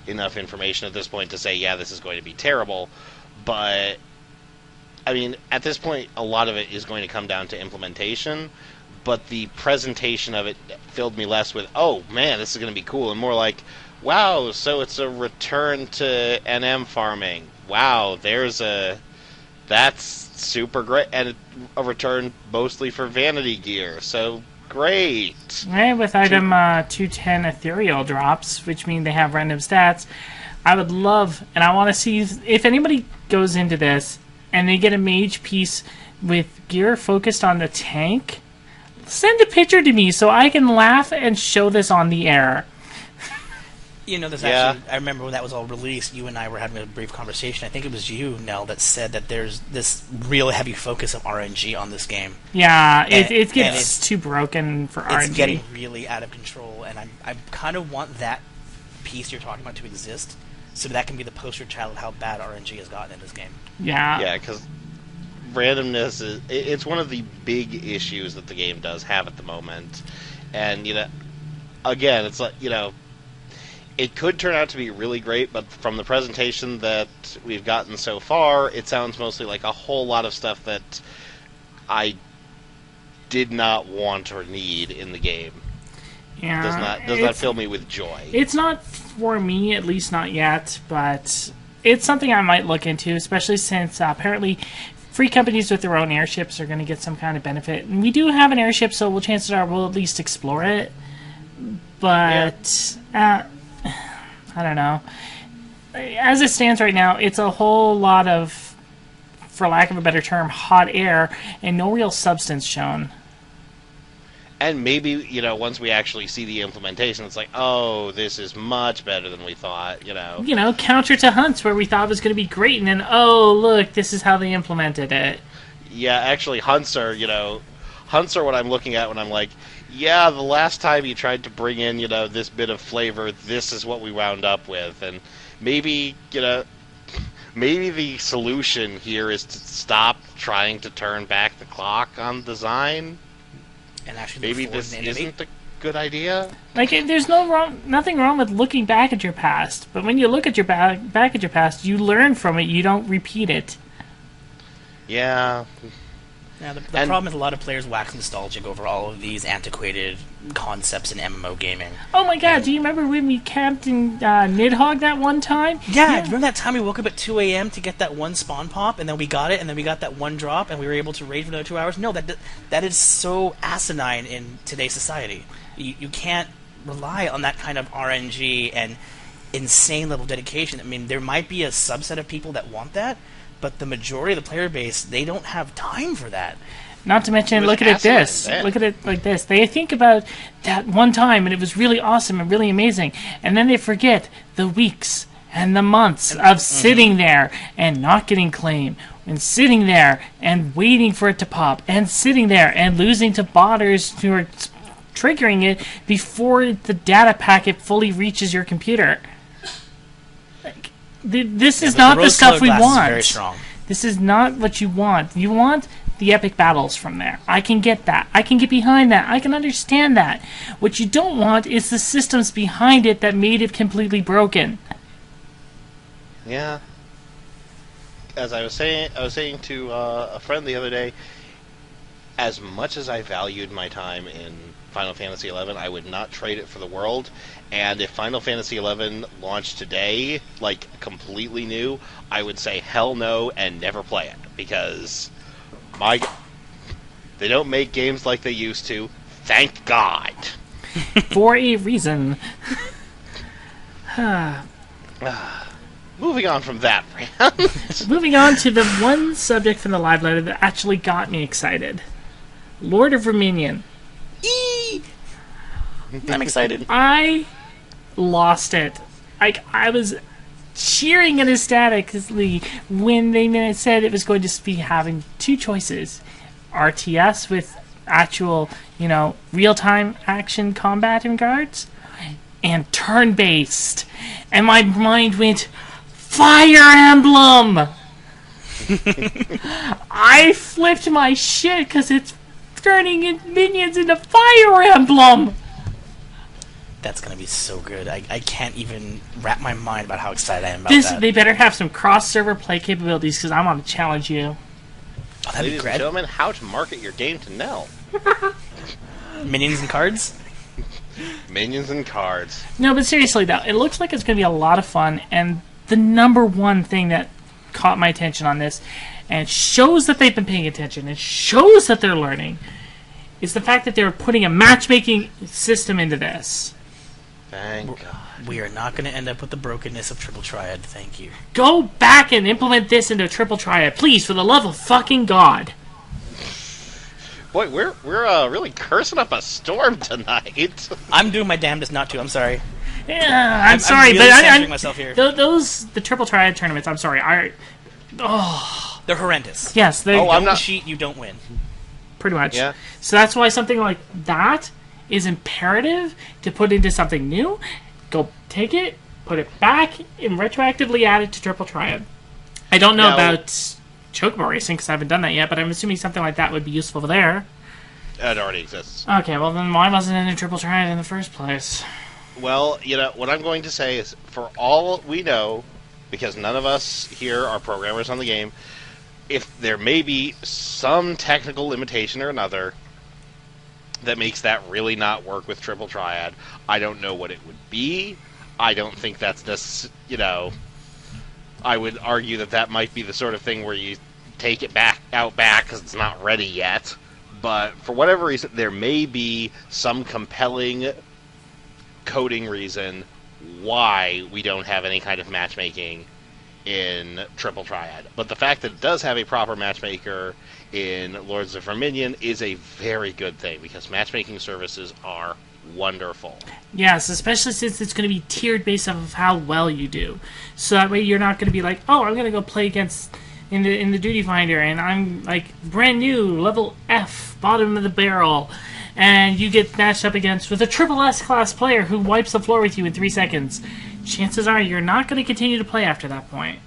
[SPEAKER 2] enough information at this point to say, yeah, this is going to be terrible, but I mean, at this point, a lot of it is going to come down to implementation, but the presentation of it filled me less with, oh man, this is going to be cool, and more like, wow, so it's a return to NM farming. Wow, that's super great, and a return mostly for vanity gear, so great.
[SPEAKER 1] Right, with item 210 ethereal drops, which mean they have random stats. I would love, and I want to see if anybody goes into this and they get a mage piece with gear focused on the tank, send a picture to me so I can laugh and show this on the air.
[SPEAKER 3] Actually, I remember when that was all released, you and I were having a brief conversation. I think it was you, Nell, that said that there's this real heavy focus of RNG on this game.
[SPEAKER 1] Yeah, it gets too broken for RNG.
[SPEAKER 3] It's getting really out of control, and I kind of want that piece you're talking about to exist, so that can be the poster child of how bad RNG has gotten in this game.
[SPEAKER 1] Yeah.
[SPEAKER 2] Yeah, because randomness it's one of the big issues that the game does have at the moment. And, again, it's like, it could turn out to be really great, but from the presentation that we've gotten so far, it sounds mostly like a whole lot of stuff that I did not want or need in the game.
[SPEAKER 1] Yeah,
[SPEAKER 2] does not fill me with joy.
[SPEAKER 1] It's not for me, at least not yet, but it's something I might look into, especially since apparently free companies with their own airships are going to get some kind of benefit. And we do have an airship, so chances are we'll at least explore it. But... I don't know. As it stands right now, it's a whole lot of, for lack of a better term, hot air and no real substance shown.
[SPEAKER 2] And maybe, once we actually see the implementation, it's like, oh, this is much better than we thought,
[SPEAKER 1] Counter to Hunts, where we thought it was going to be great, and then, oh, look, this is how they implemented it.
[SPEAKER 2] Yeah, actually, Hunts are what I'm looking at when I'm like, yeah, the last time you tried to bring in, this bit of flavor, this is what we wound up with. And maybe, maybe the solution here is to stop trying to turn back the clock on design.
[SPEAKER 3] And actually
[SPEAKER 2] maybe this isn't a good idea.
[SPEAKER 1] Like, there's nothing wrong with looking back at your past, but when you look at your back at your past, you learn from it. You don't repeat it.
[SPEAKER 2] Yeah.
[SPEAKER 3] Now, the problem is a lot of players wax nostalgic over all of these antiquated concepts in MMO gaming.
[SPEAKER 1] Oh my god, do you remember when we camped in Nidhogg that one time?
[SPEAKER 3] Yeah, remember that time we woke up at 2 a.m. to get that one spawn pop, and then we got it, and then we got that one drop, and we were able to raid for another 2 hours? No, that is so asinine in today's society. You can't rely on that kind of RNG and insane level of dedication. I mean, there might be a subset of people that want that, but the majority of the player base, they don't have time for that.
[SPEAKER 1] Not to mention, look at it this. Look at it like this. They think about that one time, and it was really awesome and really amazing, and then they forget the weeks and the months of sitting there and not getting claim, and sitting there and waiting for it to pop, and sitting there and losing to botters who are triggering it before the data packet fully reaches your computer. This is not the stuff we want.
[SPEAKER 3] Very strong.
[SPEAKER 1] This is not what you want. You want the epic battles from there. I can get that. I can get behind that. I can understand that. What you don't want is the systems behind it that made it completely broken.
[SPEAKER 2] Yeah. As I was saying to a friend the other day, as much as I valued my time in Final Fantasy XI, I would not trade it for the world. And if Final Fantasy XI launched today, like completely new, I would say hell no and never play it, because they don't make games like they used to. Thank God.
[SPEAKER 1] For a reason.
[SPEAKER 2] Moving on from that rant.
[SPEAKER 1] Moving on to the one subject from the live letter that actually got me excited. Lord of Verminion.
[SPEAKER 3] I'm excited.
[SPEAKER 1] I lost it. I was cheering and ecstatically when they said it was going to be having two choices. RTS with actual, real-time action combat in guards, and turn-based. And my mind went, Fire Emblem! I flipped my shit because it's turning minions into Fire Emblem!
[SPEAKER 3] That's going to be so good. I can't even wrap my mind about how excited I am about that.
[SPEAKER 1] They better have some cross-server play capabilities, because I want to challenge you.
[SPEAKER 3] Oh, that'd
[SPEAKER 2] Ladies
[SPEAKER 3] be
[SPEAKER 2] and gentlemen, how to market your game to Nell.
[SPEAKER 3] Minions and cards?
[SPEAKER 2] Minions and cards.
[SPEAKER 1] No, but seriously, though, it looks like it's going to be a lot of fun, and the number one thing that caught my attention on this, and shows that they've been paying attention, and shows that they're learning, is the fact that they're putting a matchmaking system into this.
[SPEAKER 2] Thank God.
[SPEAKER 3] We are not going to end up with the brokenness of Triple Triad, thank you.
[SPEAKER 1] Go back and implement this into Triple Triad, please, for the love of fucking God.
[SPEAKER 2] Boy, we're really cursing up a storm tonight.
[SPEAKER 3] I'm doing my damnedest not to, I'm sorry.
[SPEAKER 1] Yeah, I'm sorry,
[SPEAKER 3] really
[SPEAKER 1] but
[SPEAKER 3] censoring myself here.
[SPEAKER 1] The Triple Triad tournaments, I'm sorry,
[SPEAKER 3] They're horrendous.
[SPEAKER 1] yes, they
[SPEAKER 2] I'm not
[SPEAKER 3] cheat, you don't win.
[SPEAKER 1] pretty much.
[SPEAKER 2] Yeah.
[SPEAKER 1] So that's why something like that is imperative to put into something new. Go take it, put it back, and retroactively add it to Triple Triad. I don't know about Chocobo Racing, because I haven't done that yet, but I'm assuming something like that would be useful there.
[SPEAKER 2] It already exists.
[SPEAKER 1] Okay, well then why wasn't it in Triple Triad in the first place?
[SPEAKER 2] Well, what I'm going to say is, for all we know, because none of us here are programmers on the game, if there may be some technical limitation or another that makes that really not work with Triple Triad, I don't know what it would be. I don't think that's I would argue that might be the sort of thing where you take it back because it's not ready yet. But for whatever reason, there may be some compelling coding reason why we don't have any kind of matchmaking in Triple Triad. But the fact that it does have a proper matchmaker in Lords of Verminion is a very good thing, because matchmaking services are wonderful.
[SPEAKER 1] Yes, especially since it's going to be tiered based off of how well you do. So that way you're not going to be like, oh, I'm going to go play against in the Duty Finder, and I'm like brand new, level F, bottom of the barrel, and you get matched up against with a triple S class player who wipes the floor with you in 3 seconds. Chances are you're not going to continue to play after that point.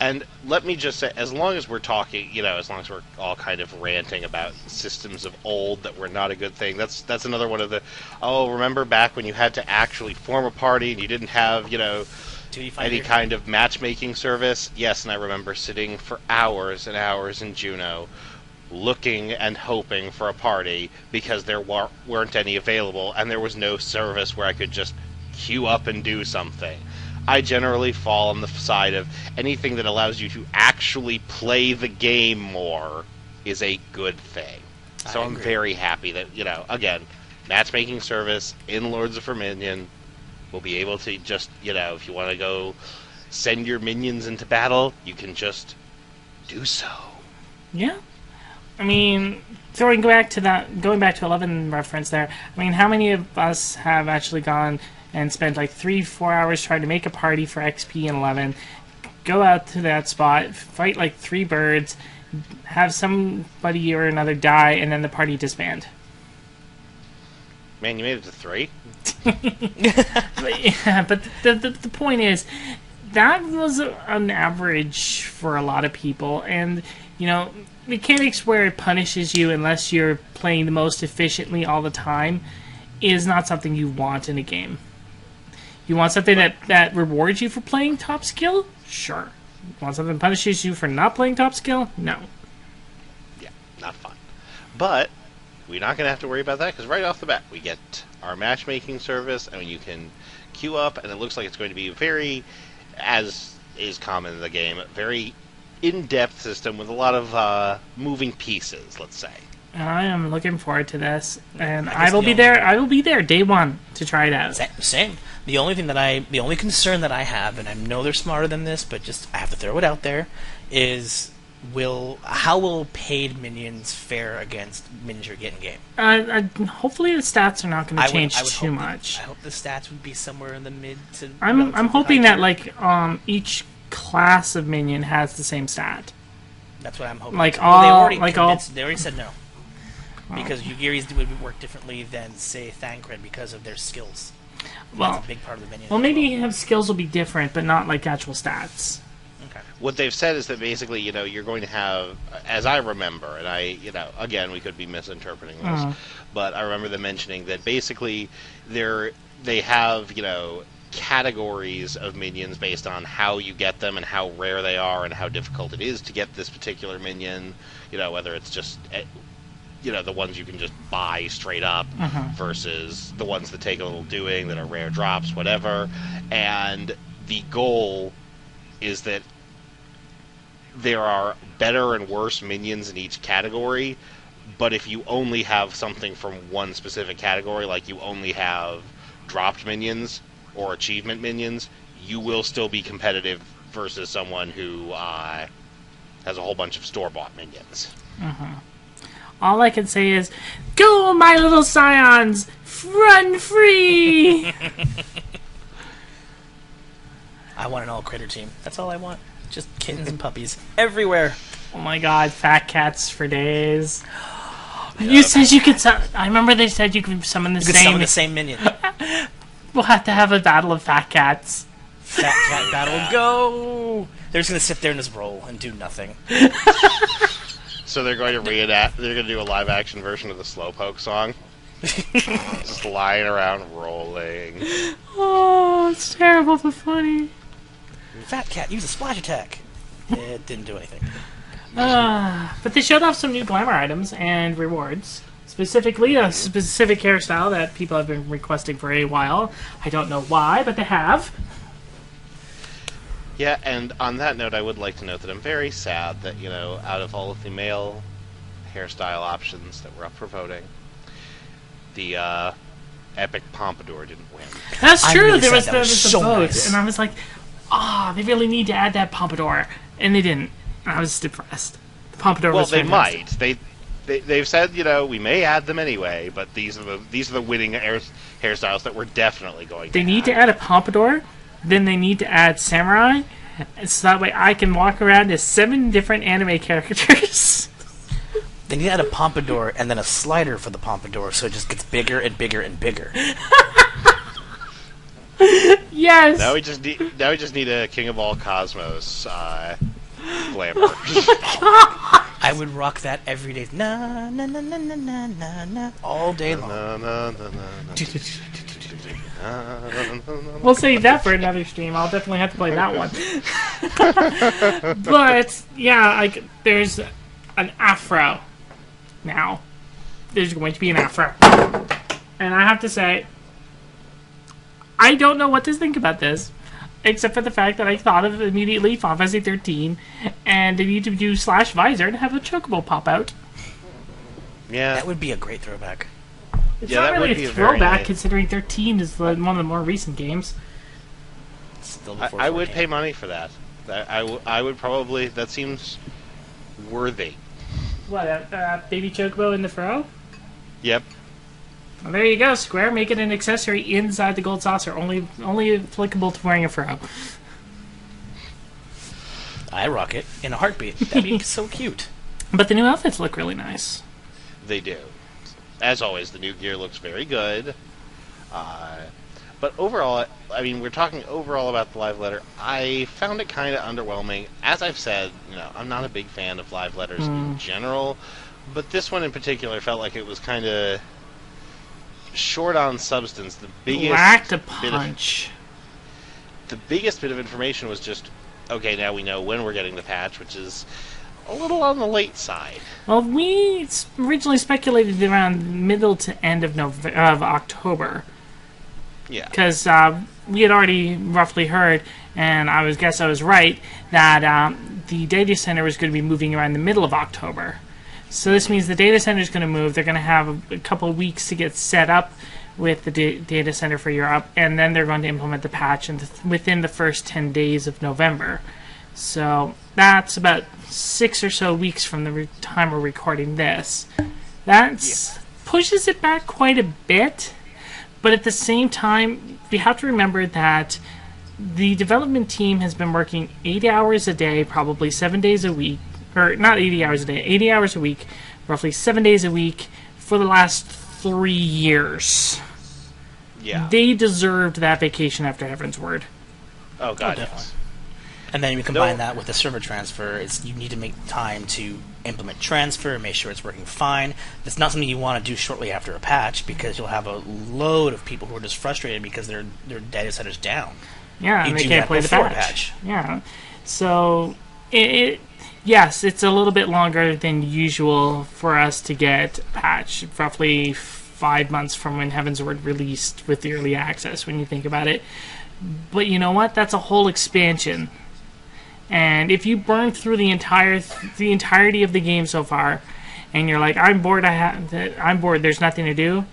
[SPEAKER 2] And let me just say, as long as we're talking, as long as we're all kind of ranting about systems of old that were not a good thing, that's another one of the, remember back when you had to actually form a party and you didn't have, any kind of matchmaking service? Yes, and I remember sitting for hours and hours in Juno looking and hoping for a party because there weren't any available, and there was no service where I could just queue up and do something. I generally fall on the side of anything that allows you to actually play the game more is a good thing. So I'm very happy that, again, matchmaking service in Lords of Verminion will be able to just, if you want to go send your minions into battle, you can just do so.
[SPEAKER 1] Yeah. I mean, going back to 11 reference there, I mean, how many of us have actually gone and spent like 3-4 hours trying to make a party for XP in 11, go out to that spot, fight like 3 birds, have somebody or another die, and then the party disband?
[SPEAKER 2] Man, you made it to 3?
[SPEAKER 1] but the point is, that was an average for a lot of people, and, mechanics where it punishes you unless you're playing the most efficiently all the time is not something you want in a game. You want something that rewards you for playing top skill? Sure. You want something that punishes you for not playing top skill? No.
[SPEAKER 2] Yeah, not fun. But we're not going to have to worry about that, because right off the bat, we get our matchmaking service, and you can queue up, and it looks like it's going to be very, as is common in the game, very in-depth system with a lot of moving pieces, let's say.
[SPEAKER 1] I am looking forward to this, and I will be there. I will be there day one to try it out.
[SPEAKER 3] Same. The only concern that I have, and I know they're smarter than this, but just I have to throw it out there, is how will paid minions fare against minions you get in game?
[SPEAKER 1] Hopefully the stats are not going to change too much.
[SPEAKER 3] I hope the stats would be somewhere in the mid to.
[SPEAKER 1] I'm hoping that each class of minion has the same stat.
[SPEAKER 3] That's what I'm hoping.
[SPEAKER 1] They
[SPEAKER 3] already said no. Because Yugiri's would work differently than, say, Thancred because of their skills. That's a big part of the minion.
[SPEAKER 1] Well, maybe skills will be different, but not like actual stats.
[SPEAKER 2] Okay. What they've said is that basically, you're going to have, as I remember, and again, we could be misinterpreting this, but I remember them mentioning that basically they have, categories of minions based on how you get them and how rare they are and how difficult it is to get this particular minion, whether it's just the ones you can just buy straight up versus the ones that take a little doing, that are rare drops, whatever. And the goal is that there are better and worse minions in each category, but if you only have something from one specific category, like you only have dropped minions or achievement minions, you will still be competitive versus someone who has a whole bunch of store-bought minions.
[SPEAKER 1] All I can say is, go, my little scions! Run free!
[SPEAKER 3] I want an all-critter team. That's all I want. Just kittens and puppies everywhere.
[SPEAKER 1] Oh my god, fat cats for days. You said you could I remember they said you could summon the
[SPEAKER 3] same minion.
[SPEAKER 1] We'll have to have a battle of fat cats.
[SPEAKER 3] Fat cat battle, go! They're just going to sit there and just roll and do nothing.
[SPEAKER 2] So they're going to they're going to do a live-action version of the Slowpoke song. Just lying around rolling.
[SPEAKER 1] Oh, it's terrible but funny.
[SPEAKER 3] Fat cat, use a splash attack. It didn't do anything.
[SPEAKER 1] But they showed off some new glamour items and rewards. Specifically, a specific hairstyle that people have been requesting for a while. I don't know why, but they have.
[SPEAKER 2] Yeah, and on that note, I would like to note that I'm very sad that, out of all of the male hairstyle options that were up for voting, the Epic Pompadour didn't win.
[SPEAKER 1] That's true.
[SPEAKER 3] Really
[SPEAKER 1] there was a
[SPEAKER 3] so
[SPEAKER 1] vote,
[SPEAKER 3] nice.
[SPEAKER 1] and I was like, they really need to add that pompadour, and they didn't. I was depressed. The pompadour
[SPEAKER 2] Well,
[SPEAKER 1] was
[SPEAKER 2] they
[SPEAKER 1] fantastic.
[SPEAKER 2] might. They've said, we may add them anyway, but these are the winning hairstyles that we're definitely going to.
[SPEAKER 1] They need to add a pompadour. Then they need to add samurai, so that way I can walk around as 7 different anime characters.
[SPEAKER 3] They need to add a pompadour and then a slider for the pompadour, so it just gets bigger and bigger and bigger.
[SPEAKER 1] Yes.
[SPEAKER 2] Now we just need a King of All Cosmos glamour.
[SPEAKER 3] I would rock that every day. Na na na na na na na na all day long.
[SPEAKER 1] We'll save that for another stream. I'll definitely have to play that one. But yeah, there's an afro now. There's going to be an afro, and I have to say, I don't know what to think about this, except for the fact that I thought of immediately Final Fantasy 13, and they need to do /visor to have a chocobo pop out.
[SPEAKER 2] Yeah,
[SPEAKER 3] that would be a great throwback.
[SPEAKER 1] It's
[SPEAKER 2] Yeah,
[SPEAKER 1] not
[SPEAKER 2] that
[SPEAKER 1] really
[SPEAKER 2] would be
[SPEAKER 1] a
[SPEAKER 2] a very
[SPEAKER 1] throwback,
[SPEAKER 2] nice-
[SPEAKER 1] considering 13 is one of the more recent games.
[SPEAKER 3] Still before
[SPEAKER 2] I would
[SPEAKER 3] 14.
[SPEAKER 2] pay money for that. I would probably. That seems worthy.
[SPEAKER 1] What, baby chocobo in the fro?
[SPEAKER 2] Yep.
[SPEAKER 1] Well, there you go, Square. Make it an accessory inside the gold saucer. Only applicable to wearing a fro.
[SPEAKER 3] I rock it in a heartbeat. That'd be so cute.
[SPEAKER 1] But the new outfits look really nice.
[SPEAKER 2] They do. As always, the new gear looks very good. But overall, I mean, we're talking overall about the live letter. I found it kind of underwhelming. As I've said, I'm not a big fan of live letters in general, but this one in particular felt like it was kind of short on substance. The biggest
[SPEAKER 1] Lacked a
[SPEAKER 2] bit of-
[SPEAKER 1] punch.
[SPEAKER 2] the biggest bit of information was just, okay, now we know when we're getting the patch, which is a little on the late side.
[SPEAKER 1] Well, we originally speculated around middle to end of October.
[SPEAKER 2] Yeah.
[SPEAKER 1] Because we had already roughly heard, and I was right, that the data center was going to be moving around the middle of October. So this means the data center is going to move. They're going to have a couple of weeks to get set up with the data center for Europe, and then they're going to implement the patch within the first 10 days of November. So that's about 6 or so weeks from the time we're recording this. That pushes it back quite a bit. But at the same time, we have to remember that the development team has been working 80 hours a day, probably 7 days a week, or not 80 hours a day, 80 hours a week, roughly 7 days a week for the last 3 years.
[SPEAKER 2] Yeah.
[SPEAKER 1] They deserved that vacation after Heaven's Word.
[SPEAKER 2] Oh, God,
[SPEAKER 3] definitely.
[SPEAKER 2] yes.
[SPEAKER 3] And then you combine that with the server transfer. You need to make time to implement transfer, make sure it's working fine. It's not something you want to do shortly after a patch, because you'll have a load of people who are just frustrated because their data center's down.
[SPEAKER 1] Yeah,
[SPEAKER 3] You
[SPEAKER 1] and they
[SPEAKER 3] do
[SPEAKER 1] can't
[SPEAKER 3] that
[SPEAKER 1] play the
[SPEAKER 3] before
[SPEAKER 1] patch.
[SPEAKER 3] patch.
[SPEAKER 1] Yeah. So, yes, it's a little bit longer than usual for us to get a patch. Roughly 5 months from when Heaven's Word released with the early access, when you think about it. But you know what? That's a whole expansion. And if you burn through the entirety of the game so far, and you're like, I'm bored, there's nothing to do,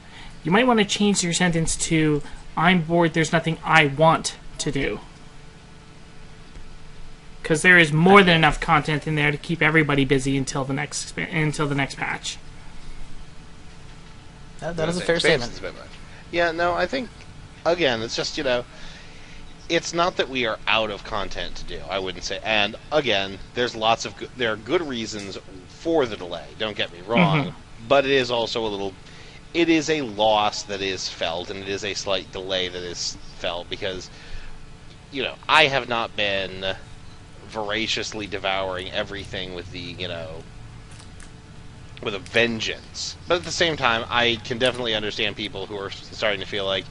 [SPEAKER 1] you might want to change your sentence to, I'm bored, there's nothing I want to do. Because there is more than enough content in there to keep everybody busy until the next patch.
[SPEAKER 3] That is a fair statement.
[SPEAKER 2] Expansion's a bit much. Yeah, no, I think, again, it's just, it's not that we are out of content to do, I wouldn't say. And, again, there are good reasons for the delay, don't get me wrong, but it is also it is a loss that is felt, and it is a slight delay that is felt, because, I have not been voraciously devouring everything with with a vengeance. But at the same time, I can definitely understand people who are starting to feel like,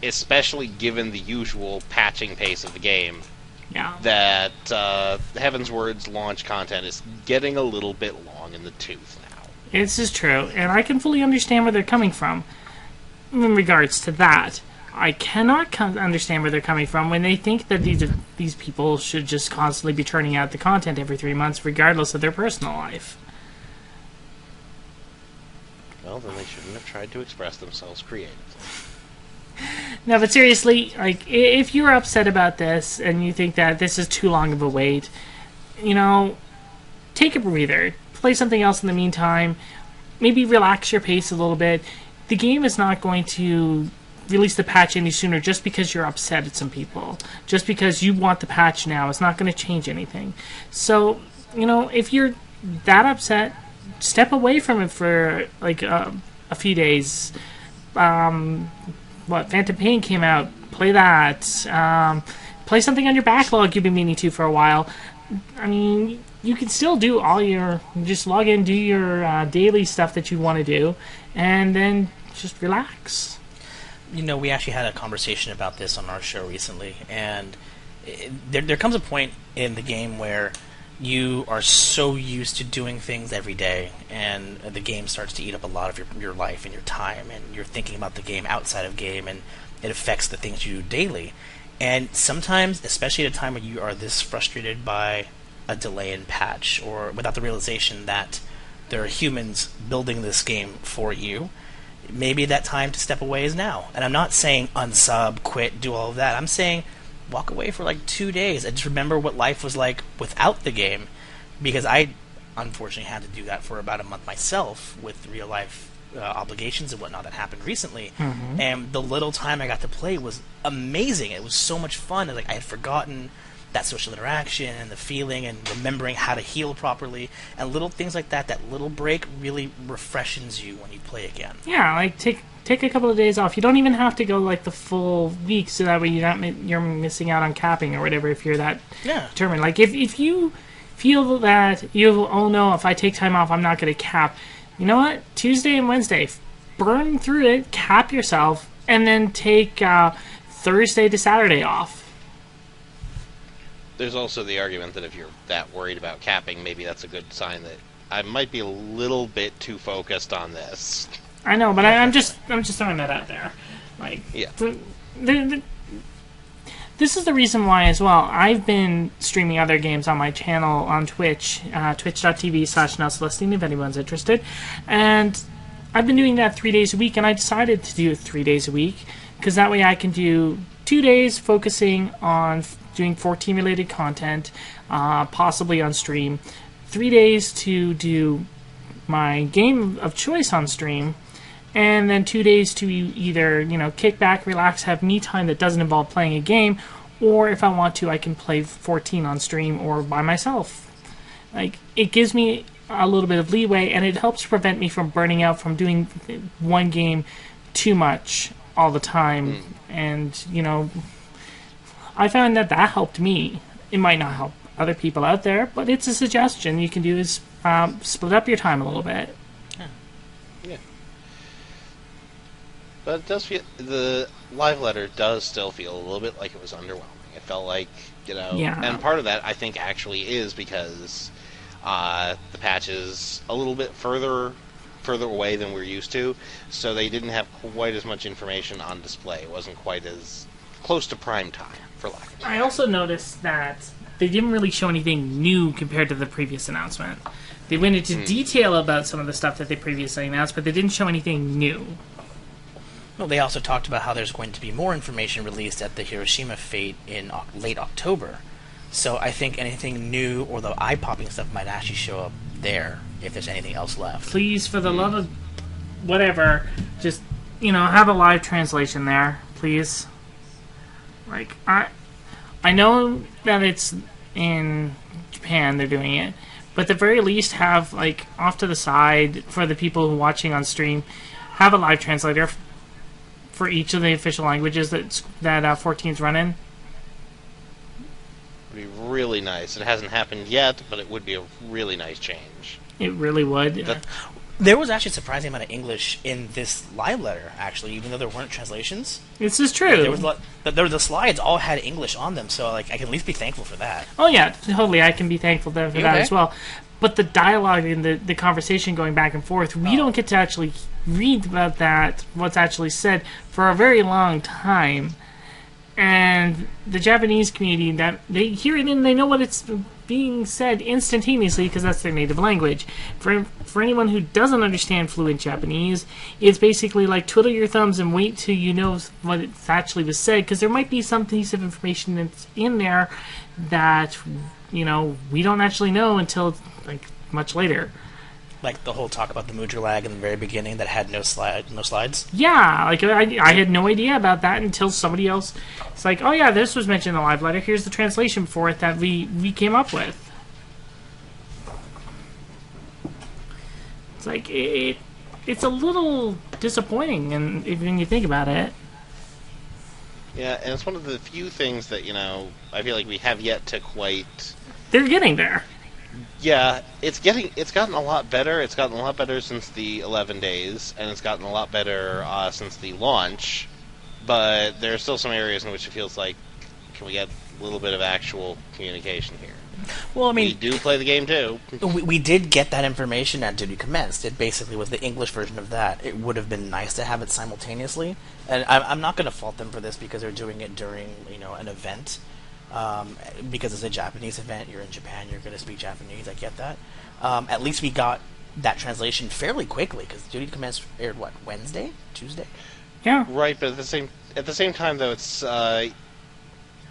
[SPEAKER 2] especially given the usual patching pace of the game, that Heaven's Word's launch content is getting a little bit long in the tooth now.
[SPEAKER 1] This is true, and I can fully understand where they're coming from in regards to that. I cannot understand where they're coming from when they think that these people should just constantly be turning out the content every 3 months, regardless of their personal life.
[SPEAKER 2] Well, then they shouldn't have tried to express themselves creatively.
[SPEAKER 1] No, but seriously, like, if you're upset about this and you think that this is too long of a wait, you know, take a breather. Play something else in the meantime. Maybe relax your pace a little bit. The game is not going to release the patch any sooner just because you're upset at some people. Just because you want the patch now. It's not going to change anything. So, you know, if you're that upset, step away from it for, like, a few days. Phantom Pain came out. Play that. Play something on your backlog you've been meaning to for a while. I mean, you can still do all your... Just log in, do your daily stuff that you want to do, and then just relax.
[SPEAKER 3] You know, we actually had a conversation about this on our show recently, and there comes a point in the game where you are so used to doing things every day, and the game starts to eat up a lot of your life and your time, and you're thinking about the game outside of game, and it affects the things you do daily. And sometimes, especially at a time when you are this frustrated by a delay in patch, or without the realization that there are humans building this game for you, maybe that time to step away is now. And I'm not saying unsub, quit, do all of that. I'm saying walk away for like 2 days and just remember what life was like without the game, because I unfortunately had to do that for about a month myself with real life obligations and whatnot that happened recently. And the little time I got to play was amazing. It was so much fun. Like, I had forgotten that social interaction and the feeling and remembering how to heal properly, and little things like that. That little break really refreshes you when you play again.
[SPEAKER 1] Yeah, like take a couple of days off. You don't even have to go like the full week, so that way you're missing out on capping or whatever if you're that determined. Like if you feel that if I take time off I'm not going to cap, you know what? Tuesday and Wednesday, burn through it, cap yourself, and then take Thursday to Saturday off.
[SPEAKER 2] There's also the argument that if you're that worried about capping, maybe that's a good sign that I might be a little bit too focused on this.
[SPEAKER 1] I know, but I'm just throwing that out there. Like,
[SPEAKER 2] yeah.
[SPEAKER 1] This is the reason why as well. I've been streaming other games on my channel on Twitch, twitch.tv/NelSelestine if anyone's interested. And I've been doing that 3 days a week, and I decided to do it 3 days a week, because that way I can do 2 days focusing on doing 14-related content, possibly on stream, 3 days to do my game of choice on stream, and then 2 days to either, kick back, relax, have me time that doesn't involve playing a game, or if I want to, I can play 14 on stream or by myself. Like, it gives me a little bit of leeway, and it helps prevent me from burning out from doing one game too much all the time. And, I found that helped me. It might not help other people out there, but it's a suggestion you can do is split up your time a little bit.
[SPEAKER 2] Yeah. But it does feel, the live letter does still feel a little bit like it was underwhelming. It felt like, and part of that I think actually is because the patch is a little bit further away than we're used to, so they didn't have quite as much information on display. It wasn't quite as close to prime time, for lack of a better.
[SPEAKER 1] I also noticed that they didn't really show anything new compared to the previous announcement. They went into detail about some of the stuff that they previously announced, but they didn't show anything new.
[SPEAKER 3] Well, they also talked about how there's going to be more information released at the Hiroshima Fete in late October. So I think anything new or the eye-popping stuff might actually show up there, if there's anything else left.
[SPEAKER 1] Please, for the love of whatever, just, have a live translation there, please. Like, I know that it's in Japan, they're doing it, but at the very least have, like, off to the side, for the people watching on stream, have a live translator for each of the official languages that 14's running.
[SPEAKER 2] Would be really nice. It hasn't happened yet, but it would be a really nice change.
[SPEAKER 1] It really would.
[SPEAKER 3] There was actually a surprising amount of English in this live letter, actually, even though there weren't translations.
[SPEAKER 1] This is true.
[SPEAKER 3] The slides all had English on them, so I can at least be thankful for that.
[SPEAKER 1] Oh yeah, totally. I can be thankful for that as well. But the dialogue and the conversation going back and forth, we don't get to actually read about that, what's actually said, for a very long time. and the Japanese community, that they hear it and they know what it's being said instantaneously because that's their native language. For anyone who doesn't understand fluent Japanese, it's basically like twiddle your thumbs and wait till you know what it actually was said, because there might be some piece of information that's in there that we don't actually know until like much later.
[SPEAKER 3] Like the whole talk about the Moojer lag in the very beginning that had no slides.
[SPEAKER 1] Yeah, like I had no idea about that until somebody else. It's like, oh yeah, this was mentioned in the live letter. Here's the translation for it that we came up with. It's like it's a little disappointing, and when you think about it.
[SPEAKER 2] Yeah, and it's one of the few things that I feel like we have yet to quite.
[SPEAKER 1] They're getting there.
[SPEAKER 2] Yeah, it's gotten a lot better. It's gotten a lot better since the 11 days, and it's gotten a lot better since the launch. But there are still some areas in which it feels like, can we get a little bit of actual communication here?
[SPEAKER 3] Well, I mean,
[SPEAKER 2] we do play the game too.
[SPEAKER 3] We did get that information at Duty Commenced. It basically was the English version of that. It would have been nice to have it simultaneously, and I'm not going to fault them for this because they're doing it during an event. Because it's a Japanese event, you're in Japan, you're going to speak Japanese, I get that. At least we got that translation fairly quickly, because Duty Commenced aired, Wednesday? Tuesday?
[SPEAKER 1] Yeah.
[SPEAKER 2] Right, but at the same time, though, it's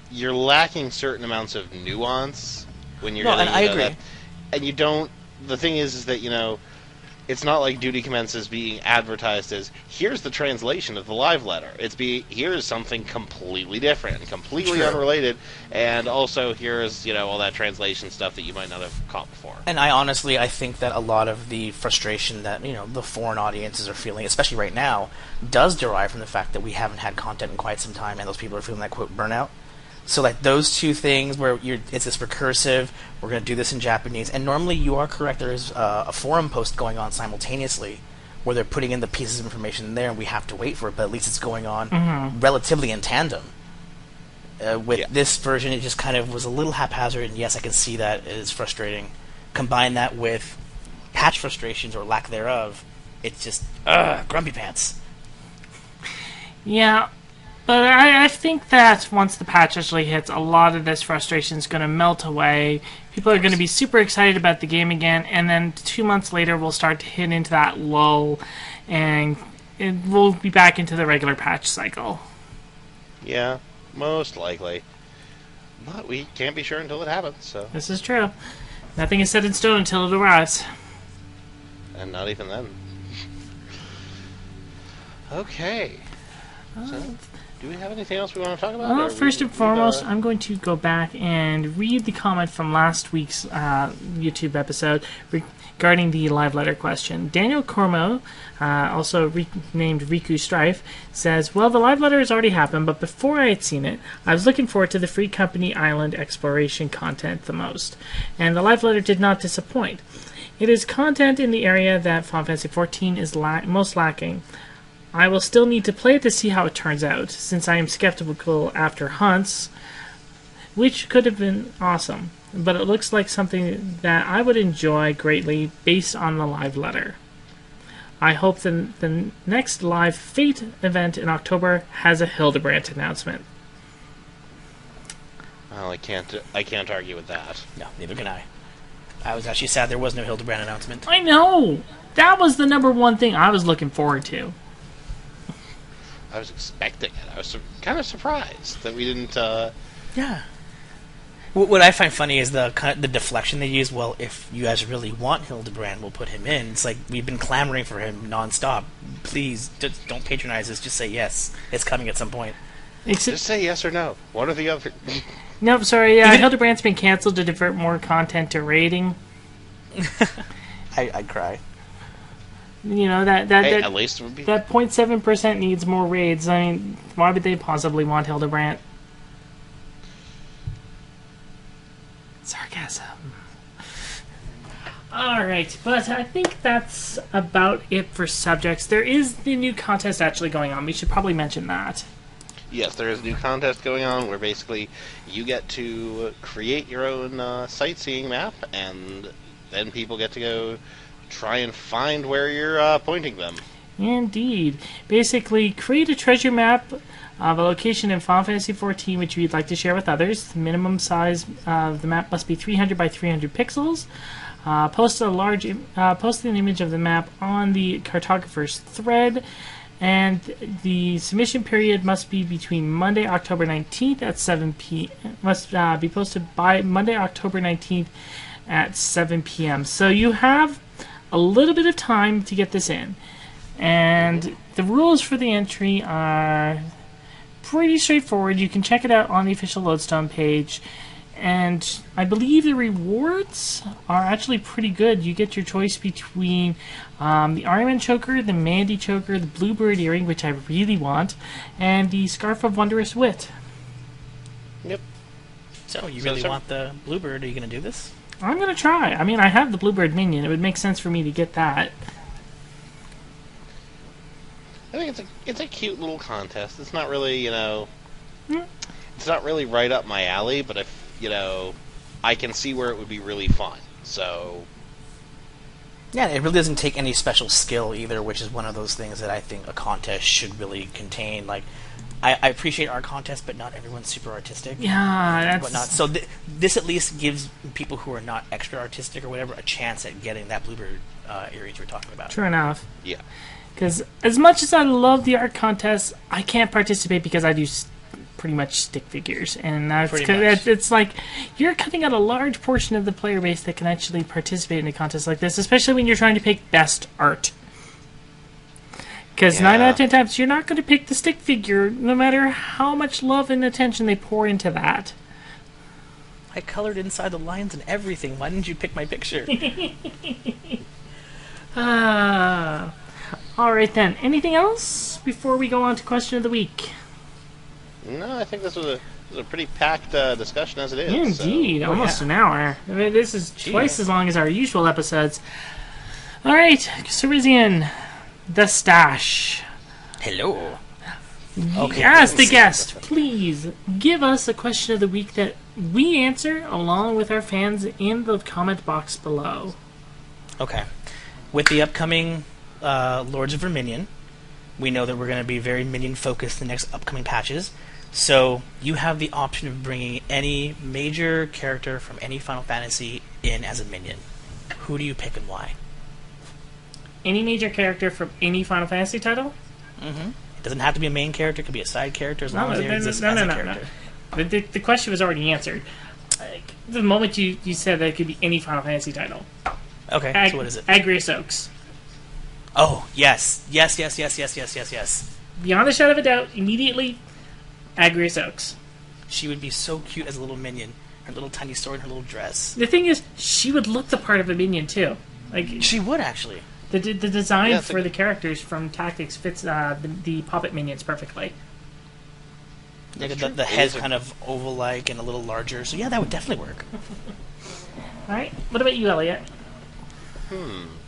[SPEAKER 2] you're lacking certain amounts of nuance when you're getting,
[SPEAKER 3] and I agree.
[SPEAKER 2] And you don't... The thing is that, it's not like Duty Commences being advertised as, here's the translation of the live letter. Here's something completely different, completely unrelated, and also here's, all that translation stuff that you might not have caught before.
[SPEAKER 3] And I think that a lot of the frustration that, the foreign audiences are feeling, especially right now, does derive from the fact that we haven't had content in quite some time, and those people are feeling that, quote, burnout. So, like, those two things where it's this recursive, we're going to do this in Japanese, and normally you are correct, there's a forum post going on simultaneously where they're putting in the pieces of information in there and we have to wait for it, but at least it's going on relatively in tandem. With this version, it just kind of was a little haphazard, and yes, I can see that it is frustrating. Combine that with patch frustrations or lack thereof, it's just, grumpy pants.
[SPEAKER 1] Yeah. But I think that once the patch actually hits, a lot of this frustration is going to melt away. People are going to be super excited about the game again, and then 2 months later we'll start to hit into that lull, and we'll be back into the regular patch cycle.
[SPEAKER 2] Yeah, most likely. But we can't be sure until it happens, so...
[SPEAKER 1] This is true. Nothing is set in stone until it arrives.
[SPEAKER 2] And not even then. Okay. So... Do we have anything else we want to talk about?
[SPEAKER 1] Well, first and foremost, I'm going to go back and read the comment from last week's YouTube episode regarding the live letter question. Daniel Cormo, also named Riku Strife, says, well, the live letter has already happened, but before I had seen it, I was looking forward to the Free Company Island exploration content the most, and the live letter did not disappoint. It is content in the area that Final Fantasy XIV is most lacking. I will still need to play it to see how it turns out, since I am skeptical after Hunts, which could have been awesome, but it looks like something that I would enjoy greatly based on the live letter. I hope the next live Fate event in October has a Hildebrandt announcement.
[SPEAKER 2] Well, I can't argue with that.
[SPEAKER 3] No, neither can I. I was actually sad there was no Hildebrandt announcement.
[SPEAKER 1] I know! That was the number one thing I was looking forward to.
[SPEAKER 2] I was expecting it. I was kind of surprised that we didn't...
[SPEAKER 3] Yeah. What I find funny is the deflection they use. Well, if you guys really want Hildebrandt, we'll put him in. It's like, we've been clamoring for him nonstop. Please, just don't patronize us. Just say yes. It's coming at some point.
[SPEAKER 2] Just say yes or no. One or the other.
[SPEAKER 1] Nope, sorry. Hildebrandt's been canceled to divert more content to raiding.
[SPEAKER 3] I'd cry.
[SPEAKER 2] At least it would be...
[SPEAKER 1] that 0.7% needs more raids. I mean, why would they possibly want Hildebrandt? Sarcasm. Alright, but I think that's about it for subjects. There is the new contest actually going on. We should probably mention that.
[SPEAKER 2] Yes, there is a new contest going on where basically you get to create your own sightseeing map, and then people get to go try and find where you're pointing them.
[SPEAKER 1] Indeed. Basically, create a treasure map of a location in Final Fantasy XIV which you'd like to share with others. The minimum size of the map must be 300 by 300 pixels. Post an image of the map on the cartographer's thread, and the submission period must be between Monday, October 19th at 7 p.m. Must be posted by Monday, October 19th at 7 p.m. So you have a little bit of time to get this in. And the rules for the entry are pretty straightforward. You can check it out on the official Lodestone page. And I believe the rewards are actually pretty good. You get your choice between the Ironman choker, the Mandy choker, the Bluebird earring, which I really want, and the Scarf of Wondrous Wit.
[SPEAKER 2] Yep.
[SPEAKER 3] So, you really want the Bluebird? Are you going to do this?
[SPEAKER 1] I'm going to try. I mean, I have the Bluebird minion. It would make sense for me to get that.
[SPEAKER 2] I think it's a cute little contest. It's not really, it's not really right up my alley, but I can see where it would be really fun. So,
[SPEAKER 3] yeah, it really doesn't take any special skill either, which is one of those things that I think a contest should really contain. Like, I appreciate art contests, but not everyone's super artistic.
[SPEAKER 1] Yeah, that's...
[SPEAKER 3] Whatnot. So this at least gives people who are not extra artistic or whatever a chance at getting that Bluebird earrings we're talking about.
[SPEAKER 1] True enough.
[SPEAKER 2] Yeah.
[SPEAKER 1] Because as much as I love the art contests, I can't participate because I do pretty much stick figures. And it's like you're cutting out a large portion of the player base that can actually participate in a contest like this, especially when you're trying to pick best art. Because 9 out of 10 times, you're not going to pick the stick figure, no matter how much love and attention they pour into that.
[SPEAKER 3] I colored inside the lines and everything. Why didn't you pick my picture?
[SPEAKER 1] Alright then. Anything else before we go on to question of the week?
[SPEAKER 2] No, I think this was a pretty packed discussion as it is.
[SPEAKER 1] Indeed. So. Almost an hour. I mean, this is twice as long as our usual episodes. Alright, Cerizian, the stash.
[SPEAKER 3] Hello. Okay.
[SPEAKER 1] As the guest, please give us a question of the week that we answer along with our fans in the comment box below.
[SPEAKER 3] Okay. With the upcoming Lords of Verminion, we know that we're going to be very minion-focused in the next upcoming patches. So you have the option of bringing any major character from any Final Fantasy in as a minion. Who do you pick and why?
[SPEAKER 1] Any major character from any Final Fantasy title?
[SPEAKER 3] Mm-hmm. It doesn't have to be a main character. It could be a side character as long as they exist as a character.
[SPEAKER 1] No. The question was already answered. The moment you said that it could be any Final Fantasy title.
[SPEAKER 3] Okay, so what is it?
[SPEAKER 1] Agrias Oaks.
[SPEAKER 3] Oh, yes. Yes.
[SPEAKER 1] Beyond a shadow of a doubt, immediately, Agrias Oaks.
[SPEAKER 3] She would be so cute as a little minion. Her little tiny sword and her little dress.
[SPEAKER 1] The thing is, she would look the part of a minion, too. Like
[SPEAKER 3] she would, actually.
[SPEAKER 1] The design for the characters from Tactics fits the puppet minions perfectly.
[SPEAKER 3] Yeah, the head's kind of oval-like and a little larger, so yeah, that would definitely work.
[SPEAKER 1] Alright, what about you, Eliot?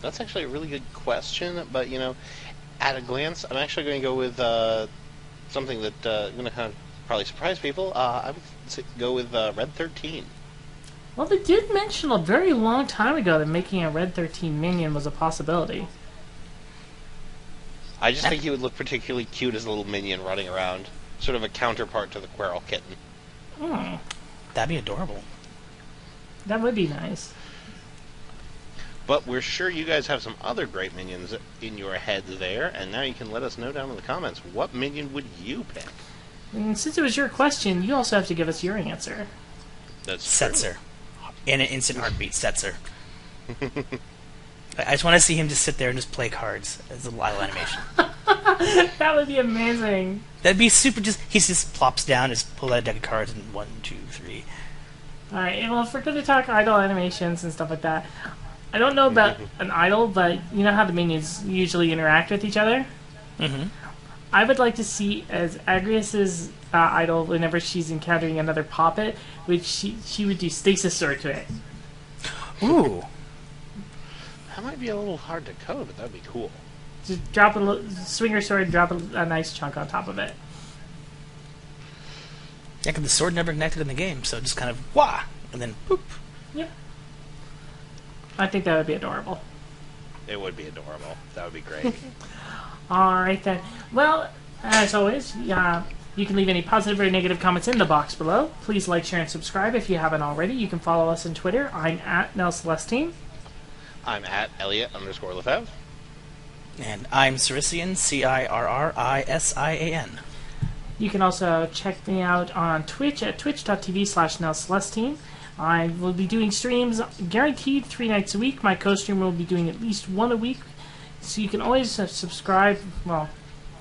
[SPEAKER 2] That's actually a really good question, but, at a glance, I'm actually going to go with something that is going to kind of probably surprise people. I would go with Red 13.
[SPEAKER 1] Well, they did mention a very long time ago that making a Red 13 minion was a possibility.
[SPEAKER 2] I just think he would look particularly cute as a little minion running around. Sort of a counterpart to the Quirrell kitten.
[SPEAKER 3] That'd be adorable.
[SPEAKER 1] That would be nice.
[SPEAKER 2] But we're sure you guys have some other great minions in your heads there, and now you can let us know down in the comments, what minion would you pick?
[SPEAKER 1] And since it was your question, you also have to give us your answer.
[SPEAKER 2] That's
[SPEAKER 3] Setzer. In an instant heartbeat, Setzer. I just want to see him just sit there and just play cards as a little animation.
[SPEAKER 1] That would be amazing.
[SPEAKER 3] That'd be super. He just plops down, just pull out a deck of cards, and 1, 2, 3.
[SPEAKER 1] Alright, well, if we're going to talk idol animations and stuff like that, I don't know about an idol, but you know how the minions usually interact with each other?
[SPEAKER 3] Mm-hmm.
[SPEAKER 1] I would like to see as Agrias' idol, whenever she's encountering another puppet, which she would do stasis sword to it.
[SPEAKER 3] Ooh.
[SPEAKER 2] That might be a little hard to code, but that'd be cool.
[SPEAKER 1] Just swing her sword, drop a nice chunk on top of it.
[SPEAKER 3] Yeah, because the sword never connected in the game, so just kind of wah, and then boop.
[SPEAKER 1] Yep. I think that would be adorable.
[SPEAKER 2] It would be adorable. That would be great.
[SPEAKER 1] All right then. Well, as always, you can leave any positive or negative comments in the box below. Please like, share, and subscribe if you haven't already. You can follow us on Twitter. I'm at Nell Celestine.
[SPEAKER 2] I'm at Eliot_Lefebvre.
[SPEAKER 3] And I'm Cirician, Cirrisian.
[SPEAKER 1] You can also check me out on Twitch at twitch.tv/NellCelestine. I will be doing streams guaranteed 3 nights a week. My co-streamer will be doing at least 1 a week. So you can always subscribe,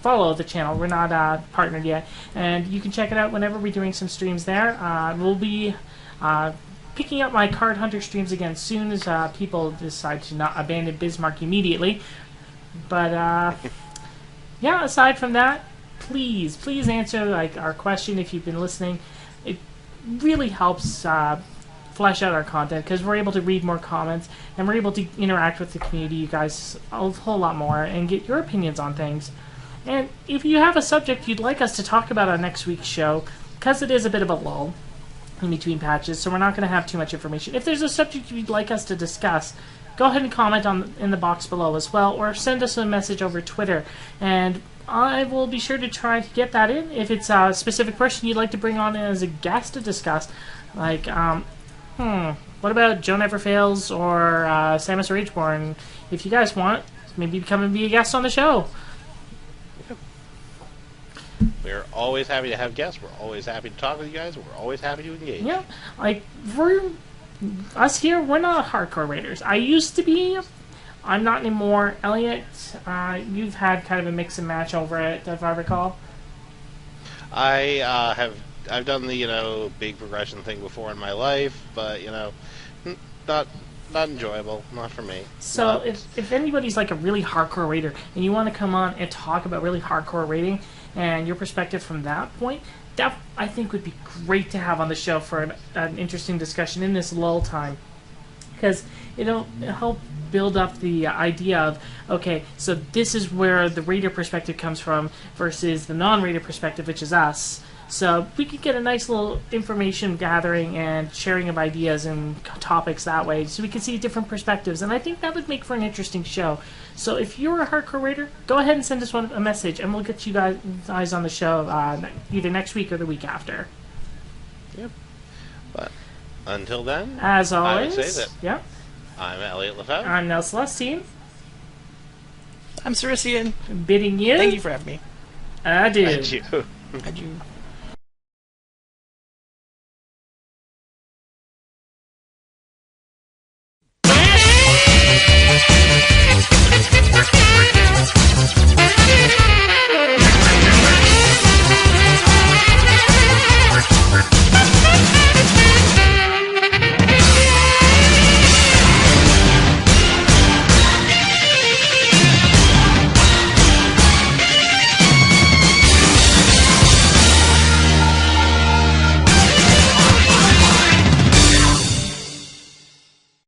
[SPEAKER 1] follow the channel. We're not partnered yet. And you can check it out whenever we're doing some streams there. We'll be picking up my Card Hunter streams again soon as people decide to not abandon Bismarck immediately. But, yeah, aside from that, please answer our question if you've been listening. It really helps flesh out our content because we're able to read more comments and we're able to interact with the community, you guys, a whole lot more and get your opinions on things. And if you have a subject you'd like us to talk about on next week's show, because it is a bit of a lull in between patches, so we're not going to have too much information. If there's a subject you'd like us to discuss, go ahead and comment in the box below as well, or send us a message over Twitter, and I will be sure to try to get that in. If it's a specific person you'd like to bring on as a guest to discuss, like, what about Joe Never Fails or Samus Rageborn? If you guys want, maybe come and be a guest on the show.
[SPEAKER 2] We're always happy to have guests. We're always happy to talk with you guys. We're always happy to engage.
[SPEAKER 1] Yeah, like, us here, we're not hardcore raiders. I used to be. I'm not anymore. Eliot, you've had kind of a mix and match over it, if I recall.
[SPEAKER 2] I've done the big progression thing before in my life, but not enjoyable, not for me.
[SPEAKER 1] So if anybody's like a really hardcore raider and you want to come on and talk about really hardcore raiding and your perspective from that point, that I think would be great to have on the show for an interesting discussion in this lull time, because it'll help build up the idea of, okay, so this is where the raider perspective comes from versus the non-raider perspective, which is us. So we could get a nice little information gathering and sharing of ideas and topics that way, so we can see different perspectives, and I think that would make for an interesting show. So if you're a hardcore raider, go ahead and send us a message, and we'll get you guys on the show either next week or the week after.
[SPEAKER 2] Yep. But until then,
[SPEAKER 1] as always,
[SPEAKER 2] I would say that.
[SPEAKER 1] Yep.
[SPEAKER 2] I'm Eliot Lefebvre.
[SPEAKER 1] I'm Nell Celestine.
[SPEAKER 3] I'm Cirician.
[SPEAKER 1] Bidding you.
[SPEAKER 3] Thank you for having me.
[SPEAKER 1] Adieu.
[SPEAKER 2] Adieu.
[SPEAKER 3] Adieu.